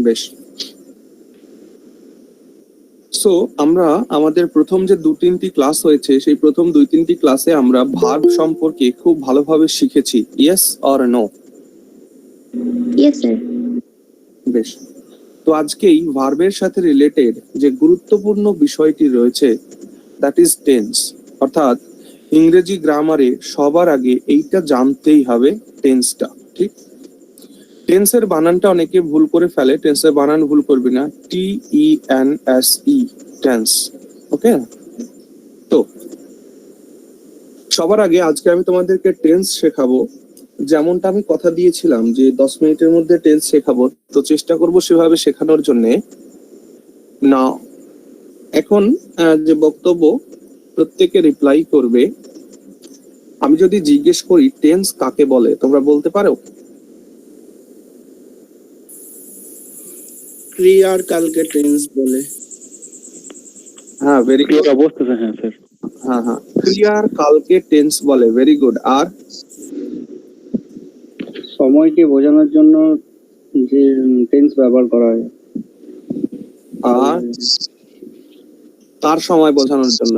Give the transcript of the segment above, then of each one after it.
বেশ। সো আমরা আমাদের প্রথম যে 2-3টি ক্লাস হয়েছে সেই প্রথম 2-3টি ক্লাসে আমরা ভার্ব সম্পর্কে খুব ভালোভাবে শিখেছি। Yes or no? Yes sir. বেশ। তো আজকেই ভার্বের সাথে রিলেটেড যে গুরুত্বপূর্ণ বিষয়টি রয়েছে দ্যাট ইজ টেন্স, অর্থাৎ ইংরেজি গ্রামারে সবার আগে এইটা জানতেই হবে টেন্সটা। ঠিক, টেন্সের বানানটা অনেকে ভুল করে ফেলে। টেন্সের বানান ভুল করবি না, TENSE, টেন্স। ওকে, তো সবার আগে আজকে আমি তোমাদেরকে টেন্স শেখাবো। যেমনটা আমি কথা দিয়েছিলাম যে 10 মিনিটের মধ্যে টেন্স শেখাবো, তো চেষ্টা করব সেভাবে শেখানোর জন্য। না, এখন যে বক্তব্য প্রত্যেকে রিপ্লাই করবে। আমি যদি জিজ্ঞেস করি টেন্স কাকে বলে, তোমরা বলতে পারো? ক্রিয়ার কালকে টেন্স বলে। হ্যাঁ, ভেরি গুড। অবস্থা হ্যাঁ স্যার। হ্যাঁ হ্যাঁ, ক্রিয়ার কালকে টেন্স বলে, ভেরি গুড। আর সময়কে বোঝানোর জন্য যে টেন্স ব্যবহার করা হয়। আর তার সময় বোঝানোর জন্য?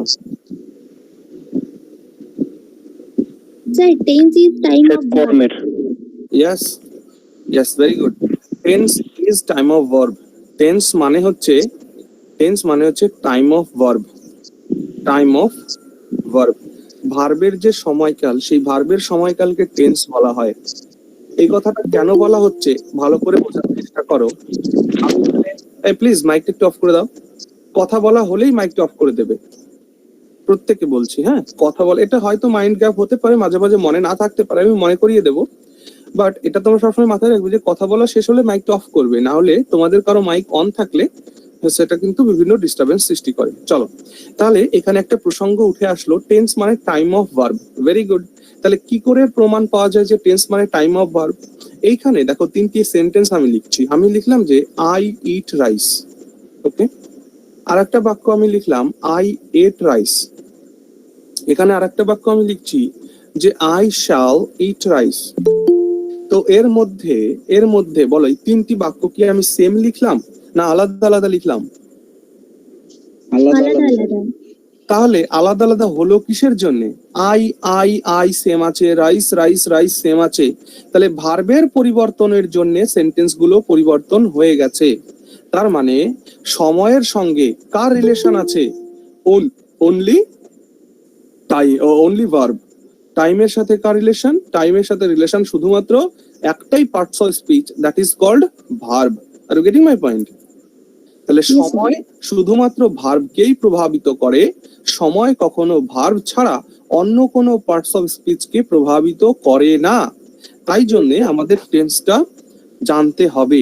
Sir tense is time of কর্মের। Yes yes, very good. Tense is time of verb. Tense মানে হচ্ছে time of verb. Time of verb, ভার্বের যে সময়কাল, সেই ভার্বের সময়কালকে টেন্স বলা হয়। এই কথাটা কেন বলা হচ্ছে ভালো করে বোঝার চেষ্টা করো। প্লিজ মাইকটা একটু অফ করে দাও। কথা বলা হলেই মাইকটা অফ করে দেবে, প্রত্যেকে বলছি। হ্যাঁ, কথা বলে, এটা হয়তো মাইন্ড গ্যাপ হতে পারে, মাঝে মাঝে মনে না থাকতে পারে, আমি মনে করিয়ে দেবো। বাট এটা তোমরা সবসময় মাথায় রাখবে যে কথা বলা শেষ হলে মাইকটা অফ করবে, না হলে তোমাদের কারো মাইক অন থাকলে সেটা কিন্তু বিভিন্ন ডিস্টারবেন্স সৃষ্টি করে। চলো, তাহলে এখানে একটা প্রসঙ্গ উঠে আসলো, টেন্স মানে time of verb. Very good. তাহলে কি করে প্রমাণ পাওয়া যায় যে টেন্স মানে টাইম অফ ভার্ব? এইখানে দেখো 3টি সেন্টেন্স আমি লিখছি। আমি লিখলাম যে আই ইট রাইস। ওকে, আর একটা বাক্য আমি লিখলাম আই এট রাইস। এখানে আর একটা বাক্য আমি লিখছি যে আই শ্যাল ইট রাইস। তো এর মধ্যে বলো, এই 3টি বাক্য কি আমি সেম লিখলাম না আলাদা আলাদা লিখলাম? আলাদা আলাদা। তাহলে আলাদা আলাদা হলো কিসের জন্য? আই সেম আছে, রাইস রাইস রাইস সেম আছে। তাহলে ভার্বের পরিবর্তনের জন্য সেন্টেন্স গুলো পরিবর্তন হয়ে গেছে। তার মানে সময়ের সঙ্গে কার রিলেশন আছে? Only verb. টাইমের সাথে কার রিলেশন? টাইমের সাথে রিলেশন শুধুমাত্র একটাই parts of speech, that is called verb. Are you getting my point? তাহলে সময় শুধুমাত্র ভার্বকেই প্রভাবিত করে, সময় কখনো ভার্ব ছাড়া অন্য কোনো পার্টস অফ স্পিচকে প্রভাবিত করে না। তাই জন্য আমাদের টেন্সটা জানতে হবে।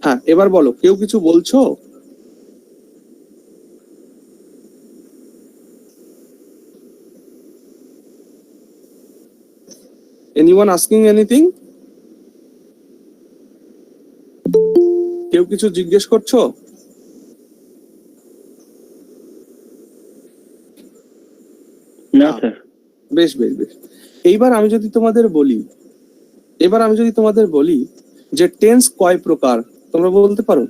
হ্যাঁ, এবার বলো, কেউ কিছু বলছো? Anyone asking anything? কেউ কিছু জিজ্ঞেস করছো? না স্যার। বেশ বেশ বেশ। এইবার আমি যদি তোমাদের বলি যে টেন্স কয় প্রকার, তোমরা বলতে পারো?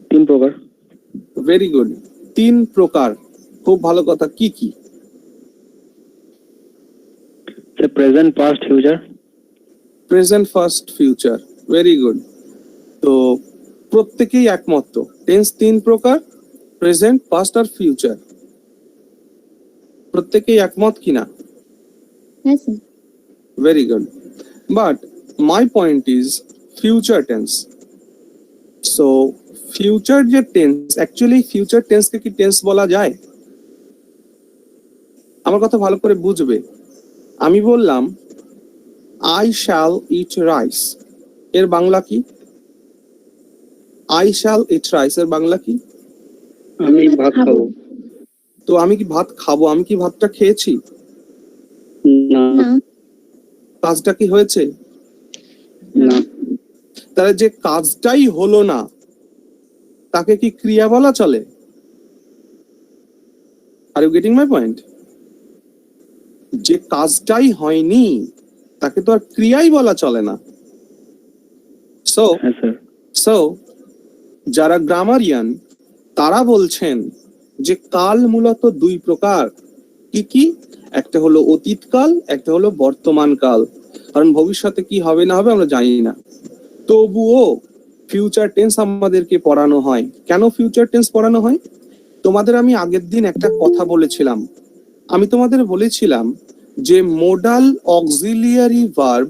3 প্রকার। ভেরি গুড, 3 প্রকার। খুব ভালো কথা। কি কি? Present, past, future. Present, first, future, very good. তো প্রত্যেকেই একমত তো টেন্স 3 প্রকার, প্রেজেন্ট, পাস্ট আর ফিউচার। প্রত্যেকেই একমত কিনা? হ্যাঁ sir. Very good. But my point is future tense. So future যে টেন্স, অ্যাকচুয়ালি ফিউচার টেন্সকে কি টেন্স বলা যায়? আমার কথা ভালো করে বুঝবে। আমি বললাম আই শ্যাল ইট রাইস, এর বাংলা কি? আই শ্যাল ইট রাইস এর বাংলা কি? আমি ভাত খাবো। তো আমি কি ভাত খাবো? আমি কি ভাতটা খেয়েছি? না। কাজটা কি হয়েছে? না। তাহলে যে কাজটাই হলো না তাকে কি ক্রিয়া বলা চলে? Are you getting my point? যে কাজটাই হয়নি তাকে তো আর ক্রিয়াই বলা চলে না। সো হ্যাঁ স্যার। সো যারা গ্রামারিয়ান তারা বলছেন যে কাল মূলত দুই প্রকার। কি কি? একটা হলো অতীত কাল, একটা হলো বর্তমান কাল। কারণ ভবিষ্যতে কি হবে না হবে আমরা জানি না, তবুও ফিউচার টেন্স আমাদেরকে পড়ানো হয়। কেন ফিউচার টেন্স পড়ানো হয়? তোমাদের আমি আগের দিন একটা কথা বলেছিলাম। আমি তোমাদের বলেছিলাম যে modal auxiliary verb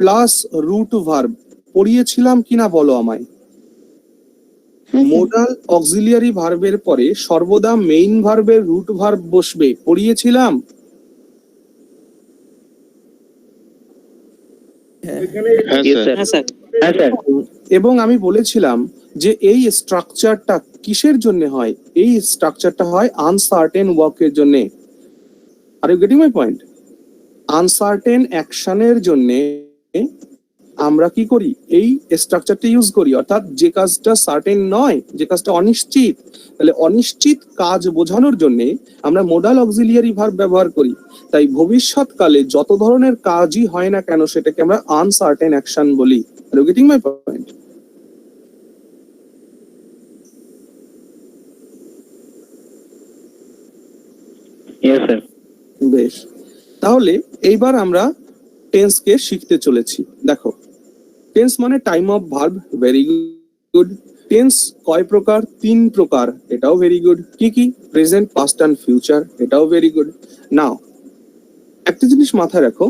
plus root verb পড়িয়েছিলাম কিনা বলো আমায়। হ্যাঁ স্যার। মোডাল অক্সিলিয়ারি ভার্বের পরে সর্বদা মেইন ভার্বের রুট ভার্ব বসবে, পড়িয়েছিলাম। হ্যাঁ এবং আমি বলেছিলাম যে এই স্ট্রাকচারটা কিসের জন্য হয়? এই স্ট্রাকচারটা হয় আনসার্টেন ওয়ার্কের জন্য। Are you getting my point? Uncertain অ্যাকশনের জন্য আমরা কি করি? এই স্ট্রাকচারটা ইউজ করি, অর্থাৎ যে কাজটা সার্টেন নয়, যে কাজটা অনিশ্চিত, তাহলে অনিশ্চিত কাজ বোঝানোর জন্য আমরা মোডাল অক্সিলিয়ারি ভার্ব ব্যবহার করি। তাই ভবিষ্যৎকালে যত ধরনের কাজই হয় না কেন সেটাকে আমরা আনসার্টেন অ্যাকশন বলি। Are you getting my point? Yes sir. বেশ, তাহলে এইবার আমরা টেন্সকে শিখতে চলেছি। দেখো, টেন্স মানে time of verb, very good. Tense কয় প্রকার? তিন প্রকার, এটাও ভেরি গুড। কি কি? প্রেজেন্ট, পাস্ট এন্ড ফিউচার, এটাও ভেরি গুড। নাও একটা জিনিস মাথায় রাখো,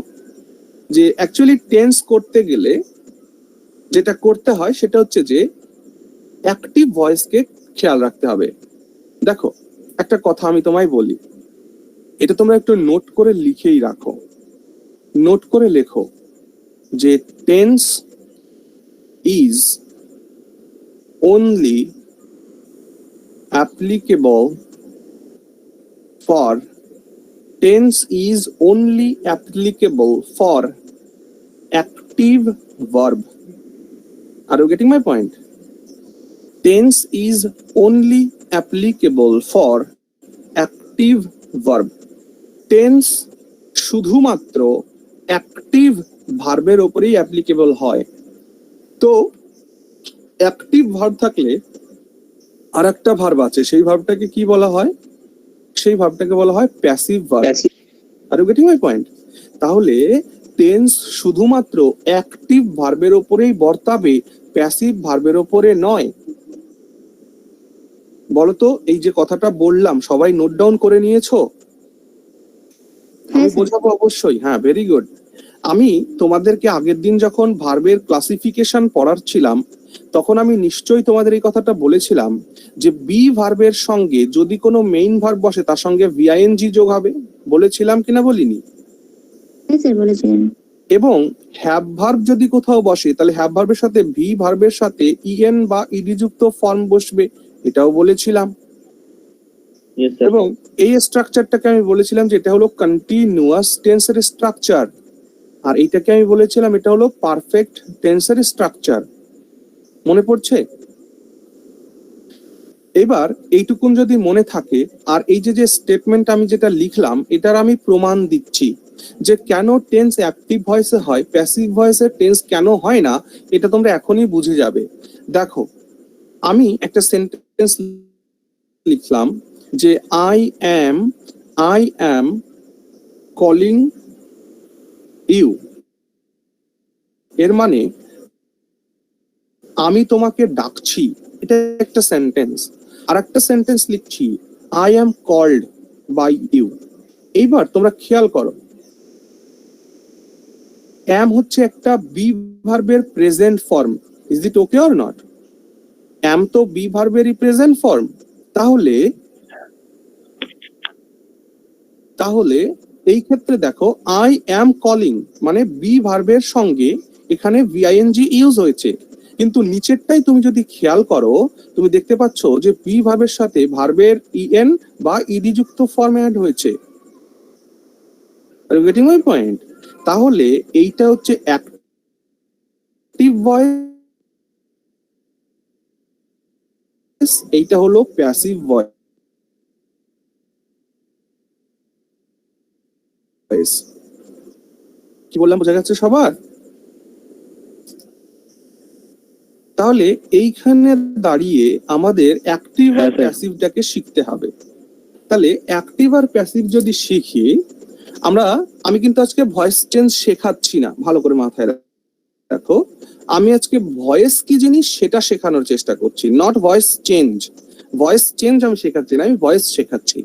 যে অ্যাকচুয়ালি টেন্স করতে গেলে যেটা করতে হয় সেটা হচ্ছে যে অ্যাক্টিভ ভয়েসকে খেয়াল রাখতে হবে। দেখো, একটা কথা আমি তোমায় বলি, এটা তোমরা একটু নোট করে লিখেই রাখো, নোট করে লেখো যে tense is only applicable for tense is only applicable for active verb. Are you getting my point? Tense is only applicable for active verb. Tense শুধুমাত্র অ্যাক্টিভ ভার্বের উপরেই অ্যাপ্লিকেবল হয়। তো অ্যাক্টিভ ভার্ব থাকলে আর একটা ভার্ব আছে, সেই ভার্বটাকে কি বলা হয়? সেই ভার্বটাকে বলা হয় passive verb. Are you getting my point? তাহলে টেন্স শুধুমাত্র অ্যাক্টিভ ভার্বের উপরেই বর্তাবে, প্যাসিভ ভার্বের উপরে নয়। বলতো, এই যে কথাটা বললাম সবাই নোট ডাউন করে নিয়েছো? আমি হ্যাঁ স্যার। বোঝাবো অবশ্যই। হ্যাঁ, ভেরি গুড। আমি তোমাদেরকে আগের দিন যখন ভার্বের ক্লাসিফিকেশন পড়াচ্ছিলাম তখন আমি নিশ্চয়ই তোমাদের এই কথাটা বলেছিলাম যে বি ভার্বের সঙ্গে যদি কোনো মেইন ভার্ব বসে তার সঙ্গে ভিআইএনজি যোগ হবে। বলেছিলাম কিনা বলিনি? হ্যাঁ স্যার বলেছিলেন। এবং হ্যাভ ভার্ব যদি কোথাও বসে তাহলে হ্যাভ ভার্বের সাথে ভি ভার্বের সাথে ইএন বা ইডি যুক্ত ফর্ম বসবে, এটাও বলেছিলাম। Yes sir. এবং এই স্ট্রাকচারটাকে আমি বলেছিলাম যে এটা হলো কন্টিনিউয়াস টেন্সের স্ট্রাকচার, আর এইটাকে আমি বলেছিলাম এটা হলো পারফেক্ট টেন্সের স্ট্রাকচার। মনে পড়ছে? এবার এইটুকুন যদি মনে থাকে, আর এই যে যে স্টেটমেন্ট আমি যেটা লিখলাম এটার আমি প্রমাণ দিচ্ছি যে কেন টেন্স অ্যাক্টিভ ভয়েসে হয়, প্যাসিভ ভয়েসে টেন্স কেন হয় না, এটা তোমরা এখনই বুঝে যাবে। দেখো, আমি একটা সেন্টেন্স লিখলাম যে আই অ্যাম কলিং ইউ। এর মানে আমি তোমাকে ডাকছি, এটা একটা সেন্টেন্স। আর একটা সেন্টেন্স লিখছি I am called by you. এইবার তোমরা খেয়াল করো, অ্যাম হচ্ছে একটা বি ভার্বের present form. Is it okay or not? Am তো বি ভার্বেরই প্রেজেন্ট ফর্ম। তাহলে তাহলে এই ক্ষেত্রে দেখো আই অ্যাম কলিং মানে বি ভার্বের সঙ্গে এখানে ভিআইএনজি ইউজ হয়েছে, কিন্তু নিচেরটাই তুমি যদি খেয়াল করো তুমি দেখতে পাচ্ছ যে বি ভার্বের সাথে ভার্বের ইএন বা ইডি যুক্ত ফর্ম অ্যাড হয়েছে। Are you getting my point? তাহলে এইটা হচ্ছে অ্যাক্টিভ ভয়েস, এইটা হলো প্যাসিভ ভয়েস। কি বললাম বোঝা যাচ্ছে সবার? তাহলে এইখানে দাঁড়িয়ে আমাদের অ্যাক্টিভ আর হ্যাঁ, স্যার। প্যাসিভটাকে শিখতে হবে। তাহলে অ্যাক্টিভ আর প্যাসিভ যদি শিখি আমি কিন্তু আজকে ভয়েস চেঞ্জ শেখাচ্ছি না, ভালো করে মাথায় রাখো। আমি আজকে ভয়েস কি জিনিস সেটা শেখানোর চেষ্টা করছি, not voice change. Voice change আমি শেখাচ্ছি না, আমি ভয়েস শেখাচ্ছি।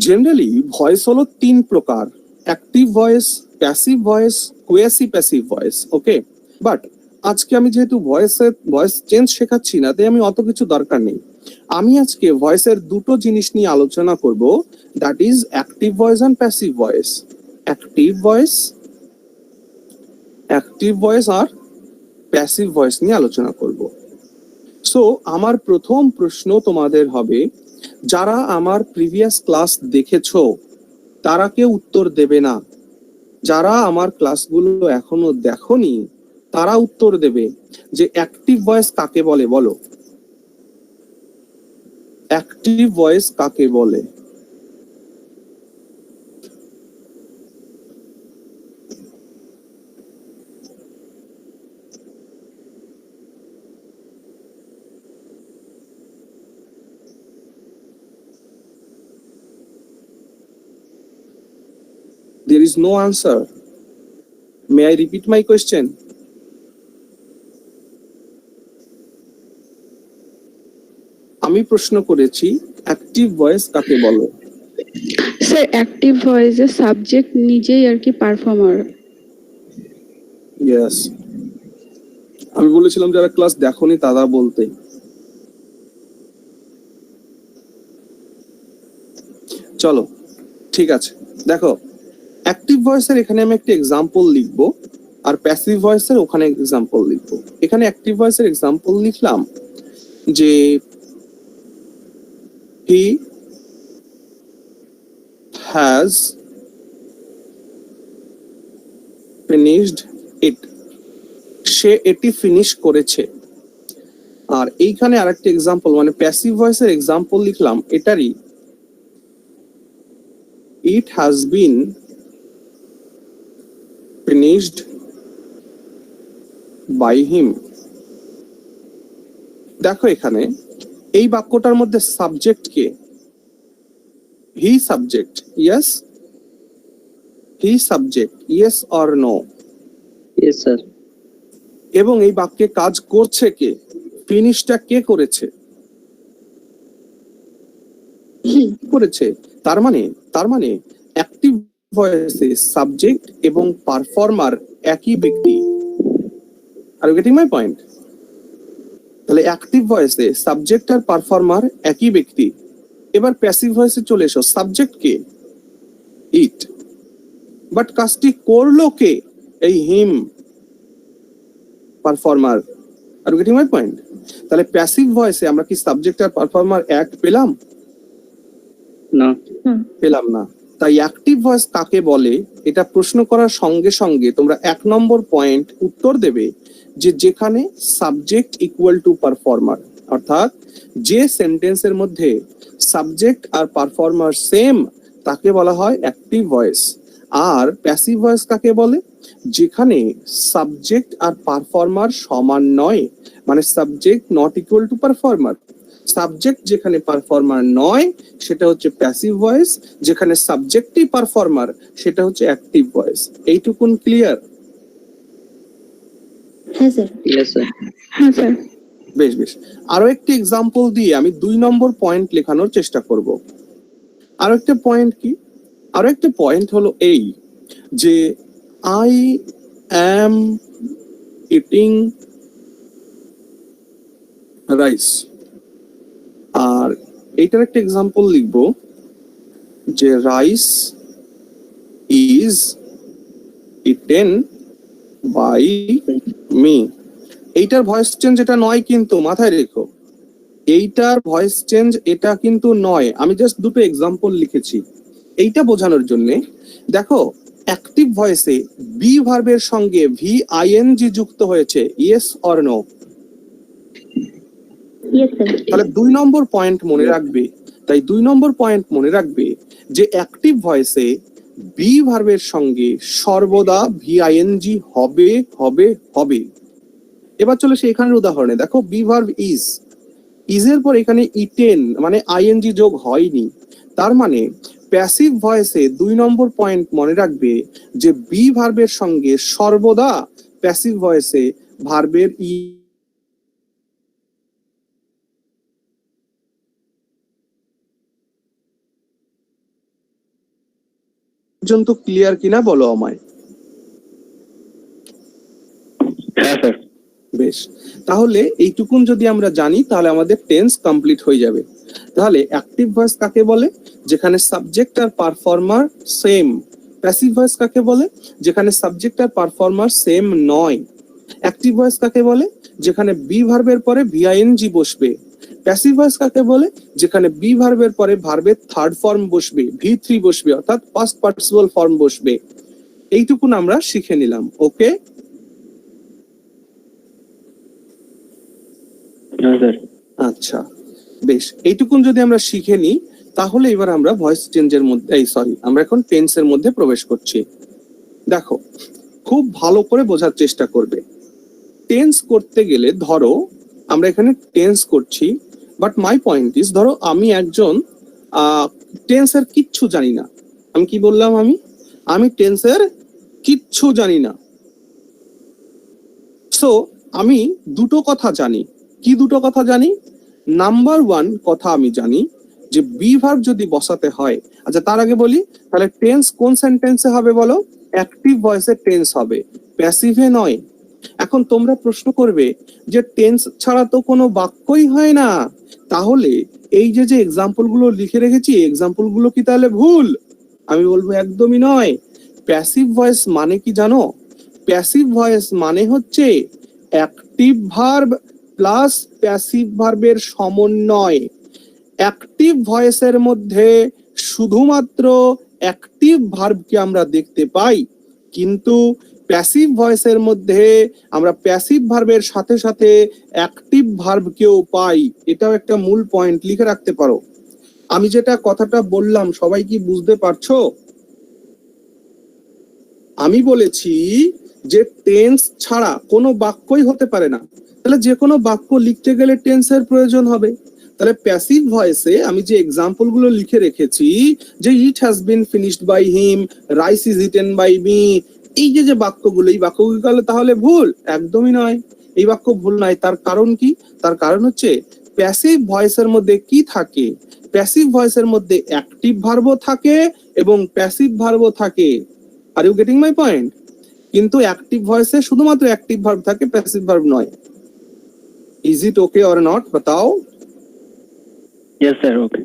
জেনারেলি ভয়েস হলো 3 প্রকার: active voice, passive voice, quasi passive voice. Okay, but আজকে আমি যেহেতু ভয়েস চেঞ্জ শেখাচ্ছি না, তাই আমি অত কিছু দরকার নেই। আমি আজকে ভয়েসের দুটো জিনিস নিয়ে আলোচনা করব, that is active voice and passive voice. Active voice আর প্যাসিভ ভয়েস নিয়ে আলোচনা করব। সো আমার প্রথম প্রশ্ন তোমাদের হবে, যারা আমার প্রিভিয়াস ক্লাস দেখেছো তারা কেউ উত্তর দেবে না, যারা আমার ক্লাসগুলো এখনো দেখোনি তারা উত্তর দেবে যে অ্যাক্টিভ ভয়েস কাকে বলে। বলো, অ্যাক্টিভ ভয়েস কাকে বলে? There is no answer. May I repeat my question? আমি প্রশ্ন করেছি অ্যাক্টিভ ভয়েস কাকে বলে। স্যার অ্যাক্টিভ ভয়েসের সাবজেক্ট নিজেই আর কি পারফর্মার। ইয়েস, আমি বলেছিলাম যারা ক্লাস দেখোনি তারা বলতে। চলো ঠিক আছে, দেখো অ্যাক্টিভ ভয়েসের এখানে আমি একটা এক্সাম্পল লিখবো, আর প্যাসিভ ভয়েসের ওখানে এক্সাম্পল লিখবো। এখানে অ্যাক্টিভ ভয়েসের এক্সাম্পল লিখলাম যে he has finished it, সে এটি ফিনিশ করেছে। আর এইখানে আরেকটা এক্সাম্পল মানে প্যাসিভ ভয়েসের এক্সাম্পল লিখলাম এটারই, it has been finished by him। দেখো এখানে এই বাক্যটার মধ্যে সাবজেক্ট কে? He subject, yes? He subject, yes or no? Yes sir. এবং এই বাক্যে কাজ করছে কে? ফিনিশটা কে করেছে? হি করেছে। তার মানে অ্যাক্টিভ ভয়েসে সাবজেক্ট এবং পারফর্মার একই ব্যক্তি। Are you getting my point? তাহলে অ্যাক্টিভ ভয়েসে সাবজেক্ট আর পারফর্মার একই ব্যক্তি। এবার প্যাসিভ ভয়েসে চলে এসো, সাবজেক্ট কে? ইট, বাট কাজটি করলো কে? এই him, performer. Are you getting my point? তাহলে প্যাসিভ ভয়েসে আমরা কি সাবজেক্ট আর পারফর্মার এক পেলাম? না। পেলাম না। তাই অ্যাক্টিভ ভয়েস কাকে বলে এটা প্রশ্ন করার সঙ্গে সঙ্গে তোমরা 1 নম্বর পয়েন্ট উত্তর দেবে যে যেখানে সাবজেক্ট ইকুয়াল টু পারফর্মার, অর্থাৎ যে সেন্টেন্সের মধ্যে সাবজেক্ট আর পারফর্মার সেম তাকে বলা হয় অ্যাক্টিভ ভয়েস। আর প্যাসিভ ভয়েস কাকে বলে? যেখানে সাবজেক্ট আর পারফর্মার সমান নয়, মানে subject not equal to performer. Subject যেখানে পারফর্মার নয় সেটা হচ্ছে প্যাসিভ ভয়েস, যেখানে সাবজেক্টই পারফর্মার সেটা হচ্ছে অ্যাক্টিভ ভয়েস। এইটুকুন ক্লিয়ার? হ্যাঁ স্যার। Yes sir. হ্যাঁ স্যার। বেশ বেশ, আরো একটি এক্সাম্পল দিয়ে আমি 2 নম্বর পয়েন্ট লেখানোর চেষ্টা করব। আরো একটা পয়েন্ট কি? আরো একটা পয়েন্ট হলো এই যে আই অ্যাম ইটিং রাইস। আর এইটার একটা এক্সাম্পল লিখবো যে rice is eaten by me. এইটার ভয়েস চেঞ্জ এটা নয়, কিন্তু মাথায় রেখো এইটার ভয়েস চেঞ্জ এটা কিন্তু নয়। আমি জাস্ট দুটো এক্সাম্পল লিখেছি এইটা বোঝানোর জন্য। দেখো অ্যাক্টিভ ভয়েসে বি ভার্বের সঙ্গে ভিআইএনজি যুক্ত হয়েছে, yes or no? Yes sir. তাহলে 2 নম্বর পয়েন্ট মনে রাখবে। তাই 2 নম্বর পয়েন্ট মনে রাখবে যে অ্যাক্টিভ ভয়েসে বি ভার্বের সঙ্গে সর্বদা ভিআইএনজি হবে হবে হবে। এবার চলে সে এখানের উদাহরণে, দেখো বি ভার্ব ইজ, ইজের পর এখানে ইটেন মানে আইএনজি যোগ হয়নি, তার মানে প্যাসিভ ভয়েসে 2 নম্বর পয়েন্ট মনে রাখবে যে বি ভার্বের সঙ্গে সর্বদা প্যাসিভ ভয়েসে ভার্বের ই পর্যন্ত ক্লিয়ার কিনা বলো আমায়। হ্যাঁ স্যার। বেশ, তাহলে এইটুকুন যদি আমরা জানি তাহলে আমাদের টেন্স কমপ্লিট হয়ে যাবে। তাহলে অ্যাক্টিভ ভয়েস কাকে বলে? যেখানে সাবজেক্ট আর পারফর্মার সেম। প্যাসিভ ভয়েস কাকে বলে? যেখানে সাবজেক্ট আর পারফর্মার সেম নয়। অ্যাক্টিভ ভয়েস কাকে বলে? যেখানে বি ভার্বের পরে ভিআইএনজি বসবে। প্যাসিভ ভয়েস কাকে বলে? যেখানে বি ভার্বের পরে ভার্বের থার্ড ফর্ম বসবে, ভি3 বসবে, অর্থাৎ পাস্ট পার্টিসিপল ফর্ম বসবে। এইটুকুন আমরা শিখে নিলাম। ওকে, হ্যাঁ স্যার। আচ্ছা বেশ, এইটুকুন যদি আমরা শিখে নিই তাহলে এবার আমরা ভয়েস চেঞ্জের মধ্যে আমরা এখন টেন্সের মধ্যে প্রবেশ করছি। দেখো, খুব ভালো করে বোঝার চেষ্টা করবে। টেন্স করতে গেলে ধরো আমরা এখানে টেন্স করছি, বাট মাই পয়েন্ট ইজ, ধরো আমি একজন টেন্সের কিচ্ছু জানি না। আমি কি বললাম? আমি টেন্সের কিচ্ছু জানি না। সো আমি দুটো কথা জানি। কি দুটো কথা জানি? নাম্বার 1 কথা আমি জানি যে বি ভার্ব যদি বসাতে হয়, আচ্ছা তার আগে বলি তাহলে টেন্স কোন সেন্টেন্সে হবে বলো? অ্যাক্টিভ ভয়েসে টেন্স হবে, প্যাসিভে নয়। এখন তোমরা প্রশ্ন করবে যে টেন্স ছাড়া তো কোনো বাক্যই হয় না, তাহলে এই যে এক্সাম্পল গুলো লিখে রেখেছি, এক্সাম্পল গুলো কি তাহলে ভুল? আমি বলবো একদমই নয়। প্যাসিভ ভয়েস মানে কি জানো? প্যাসিভ ভয়েস মানে হচ্ছে অ্যাক্টিভ ভার্ব প্লাস প্যাসিভ ভার্বের সমন্বয়। অ্যাক্টিভ ভয়েসের মধ্যে শুধুমাত্র অ্যাক্টিভ ভার্বকে আমরা দেখতে পাই, কিন্তু প্যাসিভ ভয়েসের মধ্যে আমরা প্যাসিভ ভার্বের সাথে সাথে অ্যাক্টিভ ভার্বকেও পাই। এটাও একটা মূল পয়েন্ট, লিখে রাখতে পারো। আমি যেটা কথাটা বললাম সবাই কি বুঝতে পারছো? আমি বলেছি যে টেন্স ছাড়া কোনো বাক্যই হতে পারে না, তাহলে যে কোনো বাক্য লিখতে গেলে টেন্সের প্রয়োজন হবে। তাহলে প্যাসিভ ভয়েসে আমি যে এক্সাম্পল গুলো লিখে রেখেছি, যে it has been finished by him, rice is eaten by me, এই যে বাক্যগুলো, এই বাক্যগুলো তাহলে ভুল? একদমই নয়, এই বাক্য ভুল নয়। তার কারণ কি? তার কারণ হচ্ছে প্যাসিভ ভয়েসের মধ্যে কি থাকে? প্যাসিভ ভয়েসের মধ্যে অ্যাক্টিভ ভার্বও থাকে এবং প্যাসিভ ভার্বও থাকে। Are you getting my point? কিন্তু অ্যাক্টিভ ভয়েসে শুধুমাত্র অ্যাক্টিভ ভার্ব থাকে, প্যাসিভ ভার্ব নয়। Is it okay or not, বাতাও? Yes sir, okay.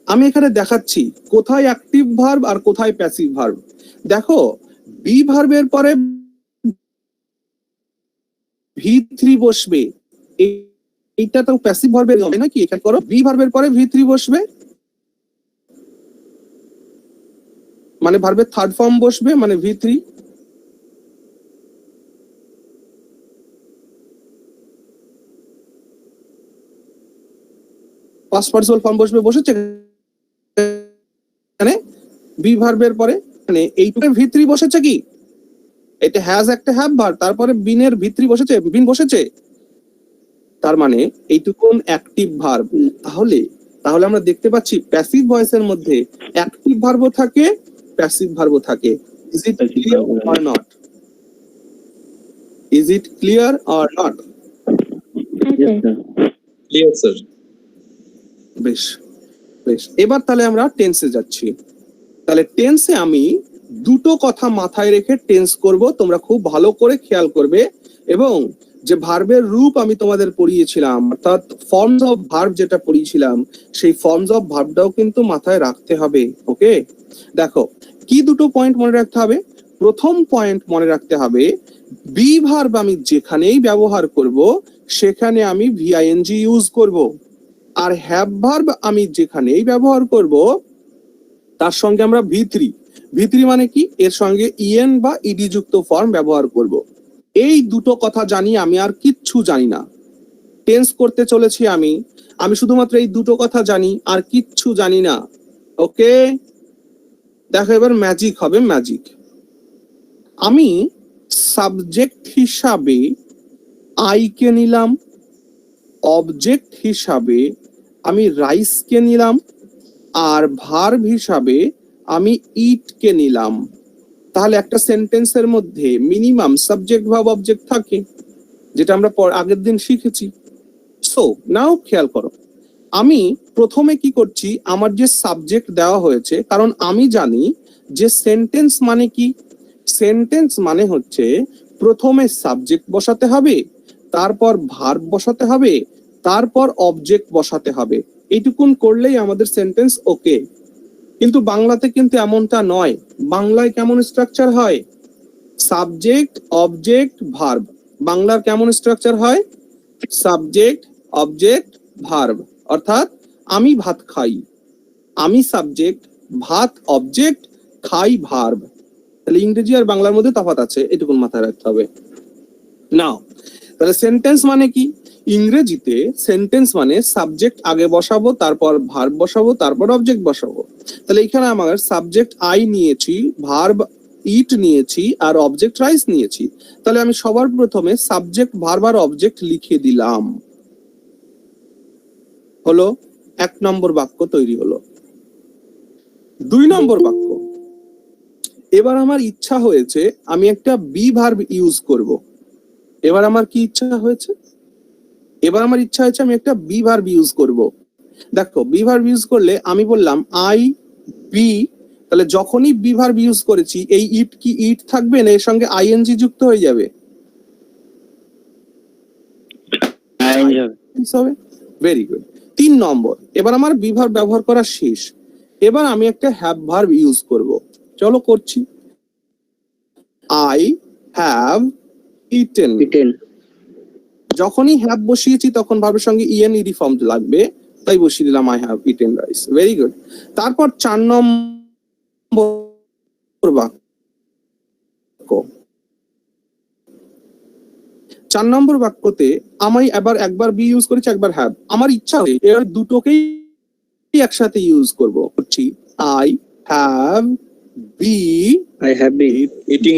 আমি এখানে দেখাচ্ছি কোথায় অ্যাক্টিভ ভার্ব আর কোথায় প্যাসিভ ভার্ব। দেখো, বি ভার্বের পরে ভি3 বসবে, এইটা তো প্যাসিভ ভার্বের হবে নাকি? এখানে করো, বি ভার্বের পরে ভি3 বসবে মানে ভার্বের থার্ড ফর্ম বসবে, মানে ভি3। পাস্ট পার্টিসিপল ফর্ম বসবে, বসেছে এখানে বি ভার্বের পরে, মানে এইটুকু ভি3 বসেছে কি? এটা হ্যাজ একটা হ্যাভ ভার্ব, তারপরে বিনের ভি3 বসেছে, বিন বসেছে, তার মানে এইটুকুন অ্যাক্টিভ ভার্ব। তাহলে তাহলে আমরা দেখতে পাচ্ছি প্যাসিভ ভয়েসের মধ্যে অ্যাক্টিভ ভার্বও থাকে, প্যাসিভ ভার্বও থাকে। Is it clear or not? Is it clear or not? Yes sir. Clear, sir. বেশ বেশ, এবার তাহলে আমরা টেন্সে যাচ্ছি। তাহলে টেন্সে আমি দুটো কথা মাথায় রেখে টেন্স করব, তোমরা খুব ভালো করে খেয়াল করবে। এবং যে ভার্বের রূপ আমি তোমাদের পড়িয়েছিলাম, অর্থাৎ ফর্মস অফ ভার্ব যেটা পড়িয়েছিলাম, সেই ফর্মস অফ ভার্বটাও কিন্তু মাথায় রাখতে হবে। ওকে, দেখো কি দুটো পয়েন্ট মনে রাখতে হবে। প্রথম পয়েন্ট মনে রাখতে হবে, বি ভার্ব আমি যেখানেই ব্যবহার করব সেখানে আমি ভিআইএনজি ইউজ করব, আর হ্যাভ ভার্ব আমি যেখানেই ব্যবহার করব তার সঙ্গে আমরা ভি3 মানে কি, এর সঙ্গে ইএন বা ইডি যুক্ত ফর্ম ব্যবহার করব। এই দুটো কথা জানি, আমি আর কিচ্ছু জানি না। টেন্স করতে চলেছি আমি শুধুমাত্র এই দুটো কথা জানি, আর কিচ্ছু জানি না। ওকে, দেখো এবার ম্যাজিক হবে, ম্যাজিক। আমি সাবজেক্ট হিসাবে আই কে নিলাম, অবজেক্ট হিসাবে আমি রাইস কে নিলাম, আর ভার্ব হিসাবে আমি ইট কে নিলাম। তাহলে একটা সেন্টেন্সের মধ্যে মিনিমাম সাবজেক্ট ভার্ব অবজেক্ট থাকে, যেটা আমরা আগের দিন শিখেছি। সো নাও খেয়াল করো, আমি প্রথমে কি করছি, আমার যে সাবজেক্ট দেওয়া হয়েছে, কারণ আমি জানি যে সেন্টেন্স মানে কি, সেন্টেন্স মানে হচ্ছে প্রথমে সাবজেক্ট বসাতে হবে, তারপর ভার্ব বসাতে হবে, তারপর অবজেক্ট বসাতে হবে। এইটুকুন করলেই আমাদের সেন্টেন্স ওকে। কিন্তু বাংলাতে কিন্তু এমনটা নয়। বাংলায় কেমন স্ট্রাকচার হয়? Subject, object, verb. বাংলার কেমন স্ট্রাকচার হয়? Subject, object, verb. অর্থাৎ আমি ভাত খাই, আমি সাবজেক্ট, ভাত অবজেক্ট, খাই ভার্ব। তাহলে ইংরেজি আর বাংলার মধ্যে তফাৎ আছে, এটুকুন মাথায় রাখতে হবে। নাও তাহলে সেন্টেন্স মানে কি? ইংরেজিতে সেন্টেন্স মানে সাবজেক্ট আগে বসাবো, তারপর ভার্ব বসাবো, তারপর অবজেক্ট বসাবো। তাহলে এখানে আমার সাবজেক্ট আই নিয়েছি, ভার্ব ইট নিয়েছি, আর অবজেক্ট রাইস নিয়েছি। তাহলে আমি সবার প্রথমে সাবজেক্ট ভার্ব আর অবজেক্ট লিখে দিলাম। হলো 1 নম্বর বাক্য তৈরি হলো। 2 নম্বর বাক্য, এবার আমার ইচ্ছা হয়েছে আমি একটা বি ভার্ব ইউজ করব। এবার আমার কি ইচ্ছা হয়েছে? এবার আমার ইচ্ছা হয়েছে আমি একটা বি ভার্ব ইউজ করব। দেখো বি ভার্ব ইউজ করলে আমি বললাম আই বি, তাহলে যখনই বি ভার্ব ইউজ করেছি এই ইট কি ইট থাকবে না এর সঙ্গে আইএনজি যুক্ত হয়ে যাবে? হবে। Very good. 3 নম্বর, এবার আমার বি ভার্ব ব্যবহার করা শেষ। এবার আমি একটা হ্যাভ ভার্ব ইউজ করব। চলো করছি। I have eaten. যখনই হ্যাভ বসিয়েছি তখন ভার্বের সঙ্গে ইএন ইডি ফর্ম লাগবে, তাই বসিয়ে দিলাম I have eaten rice. Very good. তারপর 4 নম্বর বাক্য। 4 নম্বর বাক্যতে আমি একবার বি ইউজ করেছি, একবার হ্যাভ। আমার ইচ্ছা হয় এর দুটোকেই একসাথে ইউজ করব। করছি I have been eating